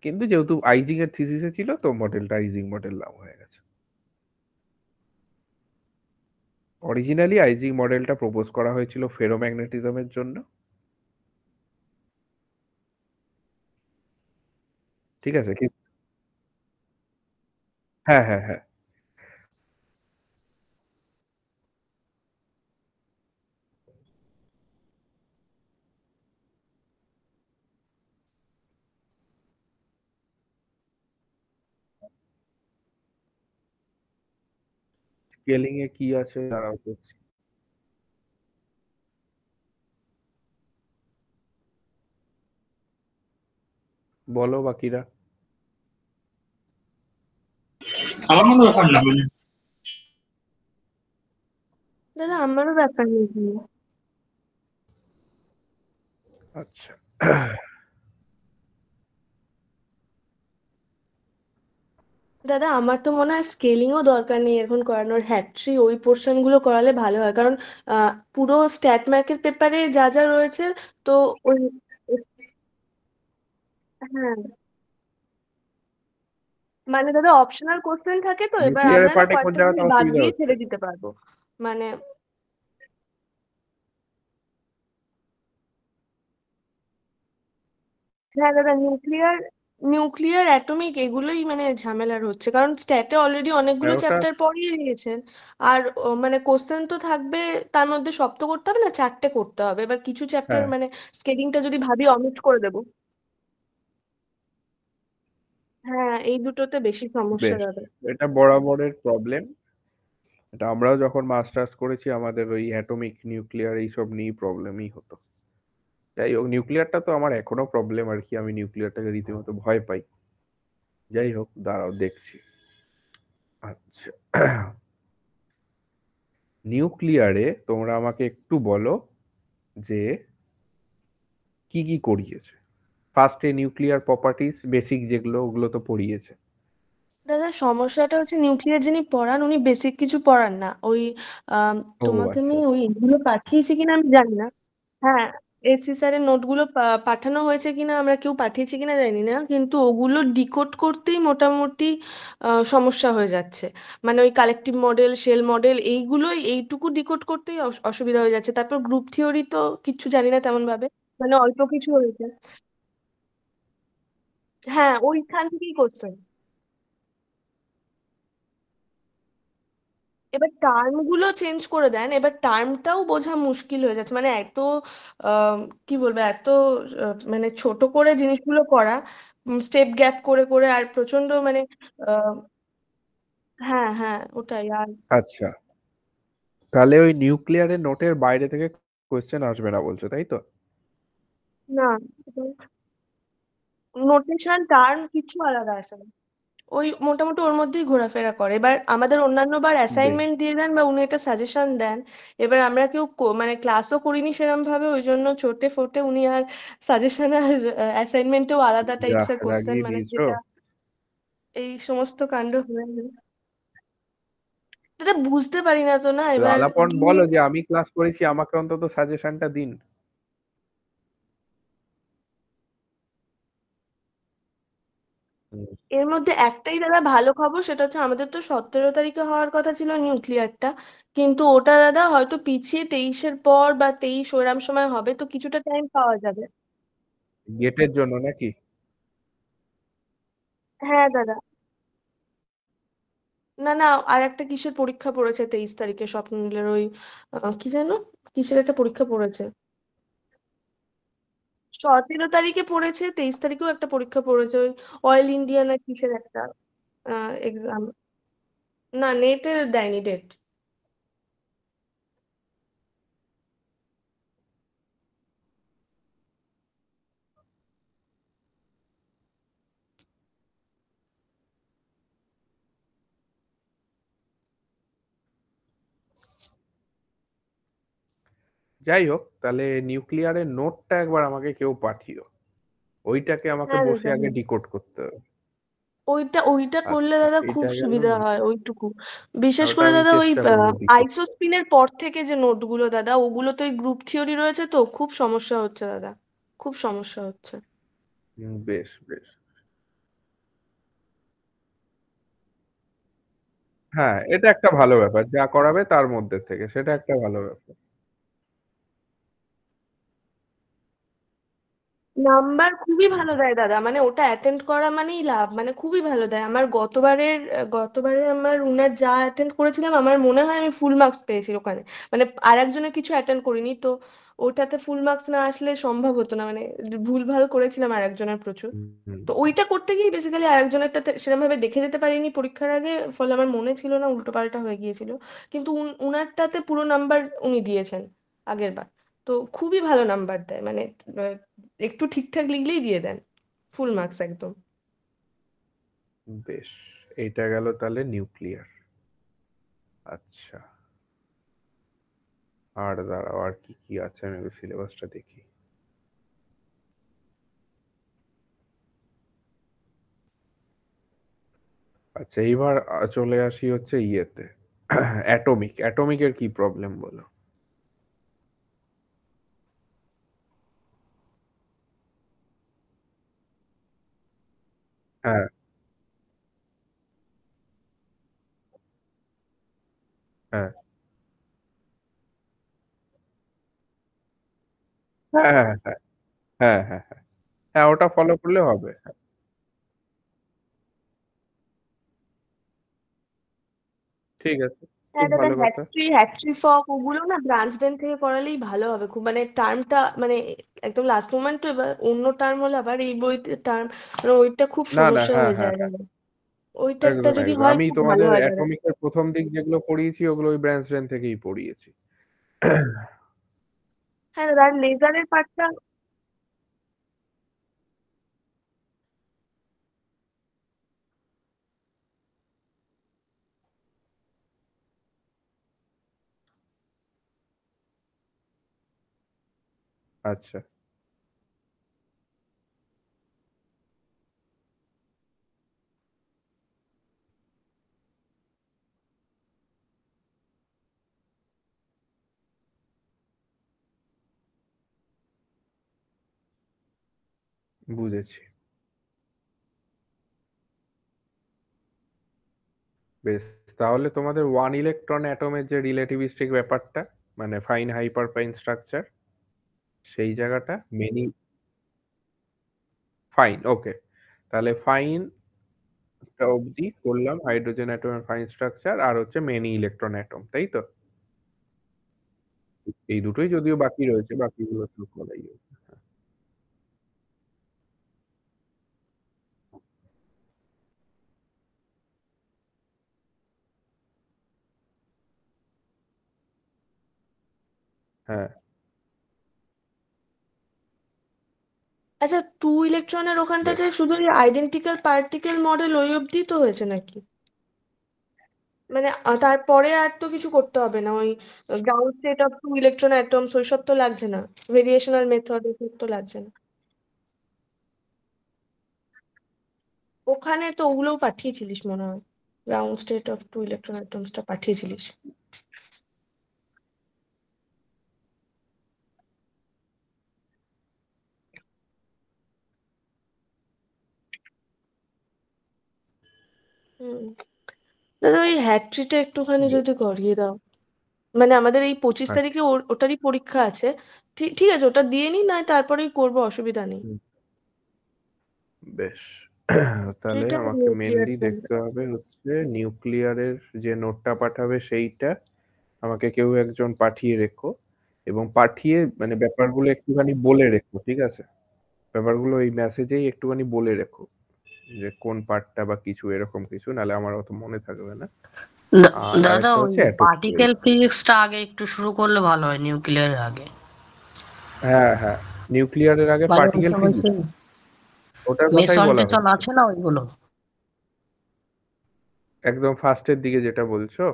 কিন্তু যেহেতু আইজিং এর থিসিসে ছিল তো মডেলটা আইজিং মডেল নাম হয়ে গেছে। অরিজিনালি আইজিং মডেলটা প্রপোজ করা হয়েছিল ফেরোম্যাগনেটিজমের জন্য। ঠিক আছে কি? হ্যাঁ হ্যাঁ হ্যাঁ, স্কেলিং এ কি আছে দাঁড়াও করছি। বলো বাকিরা। আমার কোনো ব্যাপার না মানে। দাদা আমারও ব্যাপার নেই কোনো। আচ্ছা, দাদা আমার তো মনে হয় স্কেলিংও দরকার নেই এখন করানোর, হ্যাট্রি ওই পোর্শন গুলো করালে ভালো হয়, কারণ পুরো স্ট্যাট ম্যাকের পেপারে যা যা রয়েছে, তো ওই, হ্যাঁ মানে দাদা অপশনাল কোশ্চেন থাকে, তো এবার নিউক্লিয়ার আমরা না পার্টে কোন কয়েকটা জায়গাটা জিনিস বাদ অসুবিধা দিয়ে হচ্ছে? ছেড়ে দিতে পারবো মানে। হ্যাঁ দাদা, নিউক্লিয়ার নিউক্লিয়ার অ্যাটমিক এগুলোই মানে ঝামেলার হচ্ছে, কারণ স্ট্যাটে অলরেডি অনেকগুলো হ্যাঁ, ওটা। চ্যাপ্টার পড়িয়ে দিয়েছেন। আর মানে কোশ্চেন তো থাকবে, তার মধ্যে সব তো করতে হবে না, 4টে করতে হবে, এবার কিছু চ্যাপ্টার হ্যাঁ, মানে স্কেলিংটা যদি ভাবি অমিট করে দেবো। হ্যাঁ, এই দুটোতে বেশি সমস্যা বেশ। দাদা। এটা বরাবরের প্রবলেম। এটা আমরাও যখন মাস্টার্স করেছি আমাদের ওই অ্যাটমিক নিউক্লিয়ার এইসব নিয়ে প্রবলেমই হতো। যাই হোক, নিউক্লিয়ারটা তো আমার এখনো প্রবলেম আর কি, আমি নিউক্লিয়ারটাকে রীতিমতো ভয় পাই। যাই হোক, দাঁড়াও দেখছি। আচ্ছা, নিউক্লিয়ারে তোমরা আমাকে একটু বলো যে কি কি করিয়েছে। ফার্স্টে নিউক্লিয়ার প্রপার্টিজ বেসিক যেগুলো, ওগুলো তো পড়িয়েছে। দাদা সমস্যাটা হচ্ছে নিউক্লিয়ার যিনি পড়ান উনি বেসিক কিছু পড়ান না ওই ও তোমাকে আচ্ছা আমি আচ্ছা। ওই এগুলো পাঠিয়েছি কিনা আমি জানি না। হ্যাঁ, এসসি স্যারের নোটগুলো পাঠানো হয়েছে কিনা, আমরা কেউ পাঠিয়েছি কিনা জানি না, কিন্তু ওগুলো ডিকোড করতেই মোটামুটি সমস্যা হয়ে যাচ্ছে। মানে ওই কালেকটিভ মডেল, শেল মডেল, এইগুলোই এইটুকু ডিকোড করতেই অসুবিধা হয়ে যাচ্ছে। তারপর গ্রুপ থিওরি তো কিচ্ছু জানি না তেমন ভাবে, মানে অল্প কিছু হয়েছে। হ্যাঁ, ওইখান থেকেই করছেন। এবার টার্ম গুলো চেঞ্জ করে দেন, এবার টার্মটাও বোঝা মুশকিল হয়ে যাচ্ছে, মানে এত আহ, কি বলবো, এত মানে ছোট করে জিনিসগুলো করা, স্টেপ গ্যাপ করে করে, আর প্রচন্ড মানে আহ, হ্যাঁ হ্যাঁ ওটাই আর। আচ্ছা, তাহলে ওই নিউক্লিয়ারের নোটের বাইরে থেকে কোয়েশ্চেন আসবে না বলছো, তাই তো? না, নোটেশন টার্ম কিছু আলাদা আসে না। ওই মোটামুটি ওর মধ্যেই ঘোরাফেরা করে। এবার আমাদের অন্যান্য বার বেশ। অ্যাসাইনমেন্ট দিয়ে দেন বা উনি একটা সাজেশন দেন, এবার আমরা কেউ মানে ক্লাসও করিনি সেরকম ভাবে, ওই জন্য চোটে ফোটে উনি আর সাজেশন আর অ্যাসাইনমেন্টেও আলাদা যা টাইপস এর কোশ্চেন, লাগিয়ে মানে দিয়েছো। যেটা এই সমস্ত কাণ্ড হয়ে গেল। দাদা বুঝতে পারি না তো, না এবার আলাপন গিয়ে বলো যে আমি ক্লাস করেছি, আমাকে অন্তত সাজেশনটা দিন। হুম। এর মধ্যে একটাই দাদা ভালো খবর, সেটা হচ্ছে আমাদের তো 17 তারিখে হওয়ার কথা ছিল নিউক্লিয়ারটা, কিন্তু ওটা দাদা হয়তো পিছিয়ে 23-এর পর বা 23 ওইরকম সময় হবে, তো কিছুটা টাইম পাওয়া যাবে। গেটের জন্য নাকি? হ্যাঁ দাদা। না না, আর একটা কিসের পরীক্ষা পড়েছে 23 তারিখে স্বপ্নিলের ওই কি যেন, কিসের একটা পরীক্ষা পড়েছে। 17 তারিখে পড়েছে, 23 তারিখেও একটা পরীক্ষা পড়েছে, ওই অয়েল ইন্ডিয়া না কিসের একটা এক্সাম। না, নেটের দেয়নি ডেট। যাই হোক, তাহলে নিউক্লিয়ারের নোটটা একবার আমাকে কেউ পাঠিও। ওইটাকে আমাকে হ্যাঁ বসে দাদা আগে হ্যাঁ, ডিকোড করতে হবে। ওইটা ওইটা করলে আচ্ছা, দাদা খুব এইটা গেল। সুবিধা হয় ওইটুকু। বিশেষ ওটা করে আমি দাদা ওই চেষ্টা করবো ডিকোড করতে। আইসোস্পিনের পর থেকে যে নোটগুলো দাদা, ওগুলো তো ওই গ্রুপ থিওরি রয়েছে, তো খুব সমস্যা হচ্ছে দাদা, খুব সমস্যা হচ্ছে। বেশ বেশ। হ্যাঁ, এটা একটা ভালো ব্যাপার, যা করাবে তার মধ্যে থেকে, সেটা একটা ভালো ব্যাপার। নাম্বার খুবই ভালো দেয় দাদা, মানে ওটা অ্যাটেন্ড করা মানেই লাভ, মানে খুবই ভালো দেয়। আমার গতবারে আমার উনার যা অ্যাটেন্ড করেছিলাম, আমার মনে হয় আমি ফুল মার্কস পেয়েছি ওখানে। মানে আর একজনের কিছু অ্যাটেন্ড করিনি তো, ওটাতে ফুল মার্কস না আসলে সম্ভব হতো না, মানে ভুলভাল করেছিলাম আর একজনের প্রচুর। হুম। তো ওইটা করতে গিয়ে বেসিক্যালি আরেকজনেরটাতে সেরকম ভাবে দেখে যেতে পারিনি পরীক্ষার আগে, ফলে আমার মনে ছিল না, উল্টোপাল্টা হয়ে গিয়েছিল। কিন্তু উনারটাতে পুরো নাম্বার উনি দিয়েছেন আগের বার। তো খুবই ভালো নাম্বার দেয়, মানে আহ, একটু ঠিকঠাক লিখলেই দিয়ে দেন ফুল মার্কস একদম। বেশ, এইটা গেল তাহলে নিউক্লিয়ার। আচ্ছা, আর দাঁড়াও, আর কি কি আছে আমি সিলেবাসটা দেখি। আচ্ছা, এইবার চলে আসি হচ্ছে ইয়েতে, অ্যাটমিকের কি প্রবলেম বলো? হ্যাঁ হ্যাঁ হ্যাঁ হ্যাঁ হ্যাঁ হ্যাঁ হ্যাঁ হ্যাঁ। হ্যাঁ, ওটা ফলো করলে হবে। ঠিক আছে, হ্যাঁ খুব দাদা, ভালো কথা। হ্যাট্রি ফক ওগুলো না ব্রান্সডেন থেকে করালেই ভালো হবে খুব, মানে টার্মটা মানে একদম লাস্ট মোমেন্ট, তো এবার অন্য টার্ম হলে আবার এই বইতে টার্ম, মানে ওইটা খুব না না, সমস্যা হ্যাঁ হয়ে হ্যাঁ যায় হ্যাঁ, দাদা। ওইটা একটা একদম যদি একদম। হয় আমি খুব ভালো তোমাদের হয় দাদা। অ্যাটমিকের প্রথম দিক যেগুলো পড়িয়েছি, ওগুলো ওই ব্রান্সডেন থেকেই পড়িয়েছি। হ্যাঁ দাদা, আর লেজারের পার্টটা। আচ্ছা, বুঝেছি। বেশ, তাহলে তোমাদের ওয়ান ইলেকট্রন অ্যাটমের যে রিলেটিভিস্টিক ব্যাপারটা, মানে ফাইন হাইপার ফাইন স্ট্রাকচার, সেই জায়গাটা মেনি ফাইন। ওকে, তাহলে ফাইন অবধি করলাম, হাইড্রোজেন অ্যাটমের ফাইন স্ট্রাকচার আর হচ্ছে মেনি ইলেকট্রন অ্যাটম, তাই তো? এই দুটোই যদিও বাকি রয়েছে, বাকিগুলো তো করাই যাবে। হ্যাঁ, আচ্ছা, 2 ইলেকট্রনের ওখানটাতে শুধু ওই আইডেন্টিক্যাল পার্টিকেল মডেল ওই অবধি তো হয়েছে নাকি? মানে তারপরে আর তো কিছু করতে হবে না, ওই ground state of 2 electron atoms ওইসব তো লাগছে না, ভেরিয়েশনাল মেথড এসব তো লাগছে না। ওখানে তো ওগুলোও পাঠিয়েছিলিস মনে হয়, গ্রাউন্ড স্টেট অফ 2 ইলেকট্রন অ্যাটমসটা পাঠিয়েছিলিস। হুম, দাদা ওই হ্যাট্রিটা একটুখানি যদি করিয়ে দাও, মানে আমাদের এই 25 আচ্ছা, তারিখে ওটারই পরীক্ষা আছে। ঠিক আছে, ওটা দিয়ে নি, নয় তারপরেই করবো, অসুবিধা নেই। বেশ। তাহলে সেটা আমাকে নিউক্লিয়ার মেনলি জন্য। দেখতে হবে হচ্ছে নিউক্লিয়ারের যে নোটটা পাঠাবে সেইটা আমাকে কেউ একজন পাঠিয়ে রেখো, এবং পাঠিয়ে মানে ব্যাপারগুলো একটুখানি বলে রেখো, ঠিক আছে? ব্যাপারগুলো এই মেসেজেই একটুখানি বলে রেখো যে কোন পার্টটা বা কিছু এরকম কিছু, নাহলে আমার অত মনে থাকবে না। আর দাদা আরেকটা ওই হচ্ছে অ্যাটম। পার্টিকেল ফিজিক্সটা আগে একটু শুরু করলে ভালো হয়, নিউক্লিয়ারের আগে। হ্যাঁ হ্যাঁ, নিউক্লিয়ারের আগে মানে ওই পার্টিকেল সময় ফিজিক্স, ওটার কথাই মেসন বলা টেসন হচ্ছে। আছে না ওইগুলো? একদম ফার্স্টের দিকে যেটা বলছো।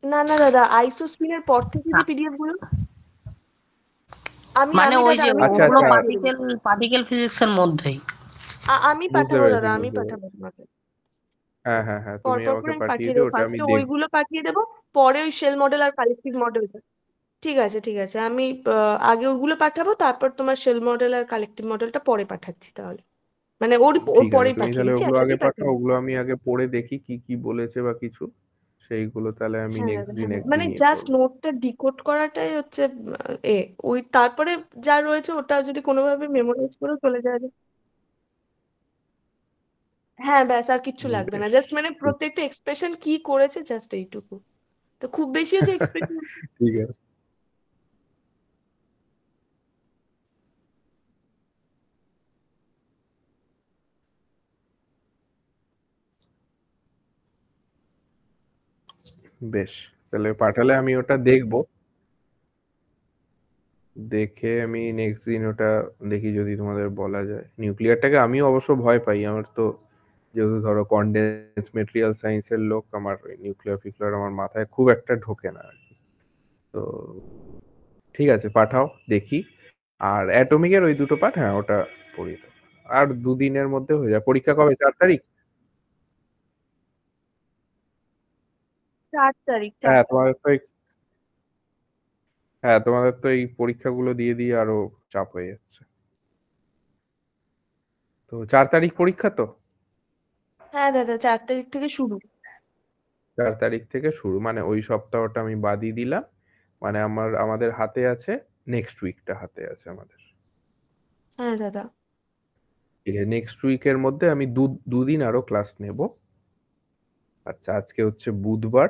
না না দাদা, আইসোস্পিনের পর থেকে যে পিডিএফ গুলো, আমি মানে আমি ওই দাদা যে আমি আচ্ছা ওগুলো আচ্ছা, পাঠিয়ে দেবো। পার্টিকেল ফিজিক্স এর মধ্যেই। আমি বুঝতে পাঠাবো পেরেছি দাদা, আমি বুঝতে পেরেছি। পাঠাবো তোমাকে। হ্যাঁ হ্যাঁ হ্যাঁ, তুমি পরপর আমাকে করে আমি পাঠিয়ে পাঠিয়ে দিও, দেবো, ওটা আমি ফার্স্টে দেখবো। ওইগুলো পাঠিয়ে দেবো, পরে ওই শেল মডেল আর কালেক্টিভ মডেলটা। ঠিক আছে ঠিক আছে, আমি আগে ওগুলো পাঠাবো, তারপর তোমার শেল মডেল আর কালেক্টিভ মডেলটা পরে পাঠাচ্ছি তাহলে। মানে ওর ওর ঠিক আছে, পরেই তুমি পাঠিয়ে তাহলে দিচ্ছি, ওগুলো আগে একসাথেই পাঠিয়ে পাঠাও, দিচ্ছি। ওগুলো আমি আগে পড়ে দেখি কি কি বলেছে বা কিছু, সেইগুলো তাহলে আমি হ্যাঁ নেক্সট দাদা দিন হ্যাঁ, মানে একদিন ইয়ে জাস্ট করবো। নোটটা ডিকোড করাটাই হচ্ছে ওই তারপরে যা রয়েছে ওটা যদি কোনোভাবে মেমোরাইজ করে চলে যায়। হ্যাঁ ব্যাস, আর কিচ্ছু লাগবে না, বেশ, জাস্ট মানে প্রত্যেকটা এক্সপ্রেশন কি করেছে জাস্ট এইটুকু, তো খুব বেশি হচ্ছে এক্সপ্রেশন। ঠিক আছে। বেশ, তাহলে পাঠালে আমি ওটা দেখবো, দেখে আমি নেক্সট দিন ওটা দেখি যদি তোমাদের বলা যায়। নিউক্লিয়ারটাকে আমিও অবশ্য ভয় পাই, আমার তো যেহেতু ধরো কনডেন্স মেটেরিয়াল সায়েন্সের লোক, আমার নিউক্লিয়ার ফিউক্লিয়ার আমার মাথায় খুব একটা ঢোকে না আর কি। তো ঠিক আছে, পাঠাও দেখি। আর অ্যাটমিকের ওই দুটো পার্ট, হ্যাঁ ওটা পড়িয়ে দেবো। আর দুদিনের মধ্যে হয়ে যায়। পরীক্ষা কবে, 4 তারিখ? 4 তারিখ, 4 হ্যাঁ তারিখ। তোমাদের তো হ্যাঁ তোমাদের তো এই পরীক্ষাগুলো দিয়ে দিয়ে আরো চাপ হয়ে যাচ্ছে। তো 4 তারিখ পরীক্ষা তো? হ্যাঁ দাদা, 4 তারিখ থেকে শুরু। 4 তারিখ থেকে শুরু, মানে ওই সপ্তাহটা আমি বাদই দিলাম, মানে আমাদের হাতে আছে নেক্সট উইকটা, হাতে আছে আমাদের। হ্যাঁ দাদা। ঠিক আছে, নেক্সট উইকের মধ্যে আমি দুদিন আরো ক্লাস নেব। আচ্ছা, আজকে হচ্ছে বুধবার,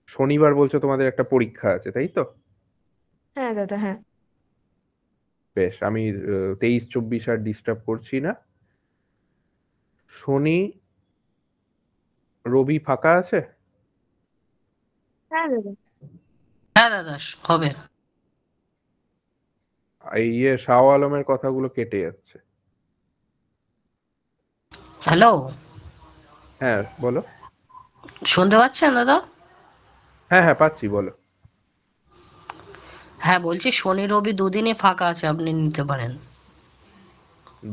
শনিবার বলছো তোমাদের একটা পরীক্ষা আছে, তাই তো? হ্যাঁ দাদা হ্যাঁ। বেশ, আমি 23-24 আর ডিস্টার্ব করছি না। শনি রবি ফাঁকা আছে? হ্যাঁ দাদা। হ্যাঁ দাদা হবে। এই শাহ আলমের কথাগুলো কেটে যাচ্ছে। হ্যালো, হ্যাঁ বলো। শুনতে পাচ্ছেন দাদা? হ্যাঁ হ্যাঁ পাচ্ছি, বলো। হ্যাঁ বলছি শনি রবি দুদিনই ফাঁকা আছে, আপনি নিতে পারেন।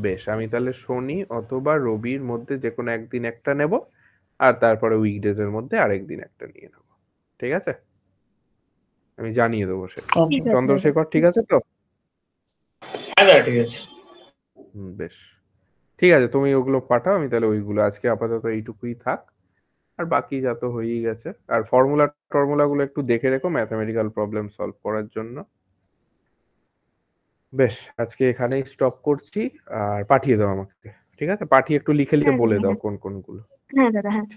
বেশ, আমি তাহলে শনি অথবা রবির মধ্যে যে কোনো একদিন একটা নেব, আর তারপরে উইকডেজ এর মধ্যে আরেকদিন একটা নিয়ে নেব। ঠিক আছে, আমি জানিয়ে দেবো সেটা। ওকে। ঠিক আছে দাদা। চন্দ্রশেখর ঠিক আছে তো? হ্যাঁ দাদা ঠিক আছে। বেশ, ঠিক আছে, তুমি ওগুলো পাঠাও, আমি তাহলে ওইগুলো আজকে আপাতত এইটুকুই থাক। আর বাকি যা তো হয়েই গেছে। আর ফর্মুলা গুলো একটু দেখে রেখো ম্যাথমেটিক্যাল প্রবলেম সলভ করার জন্য। বেশ, আজকে এখানেই স্টপ করছি। আর পাঠিয়ে দাও আমাকে, ঠিক আছে? পাঠিয়ে একটু লিখে লিখে হ্যাঁ বলে দাদা, দাও হ্যাঁ। কোন কোনগুলো। হ্যাঁ দাদা, হ্যাঁ।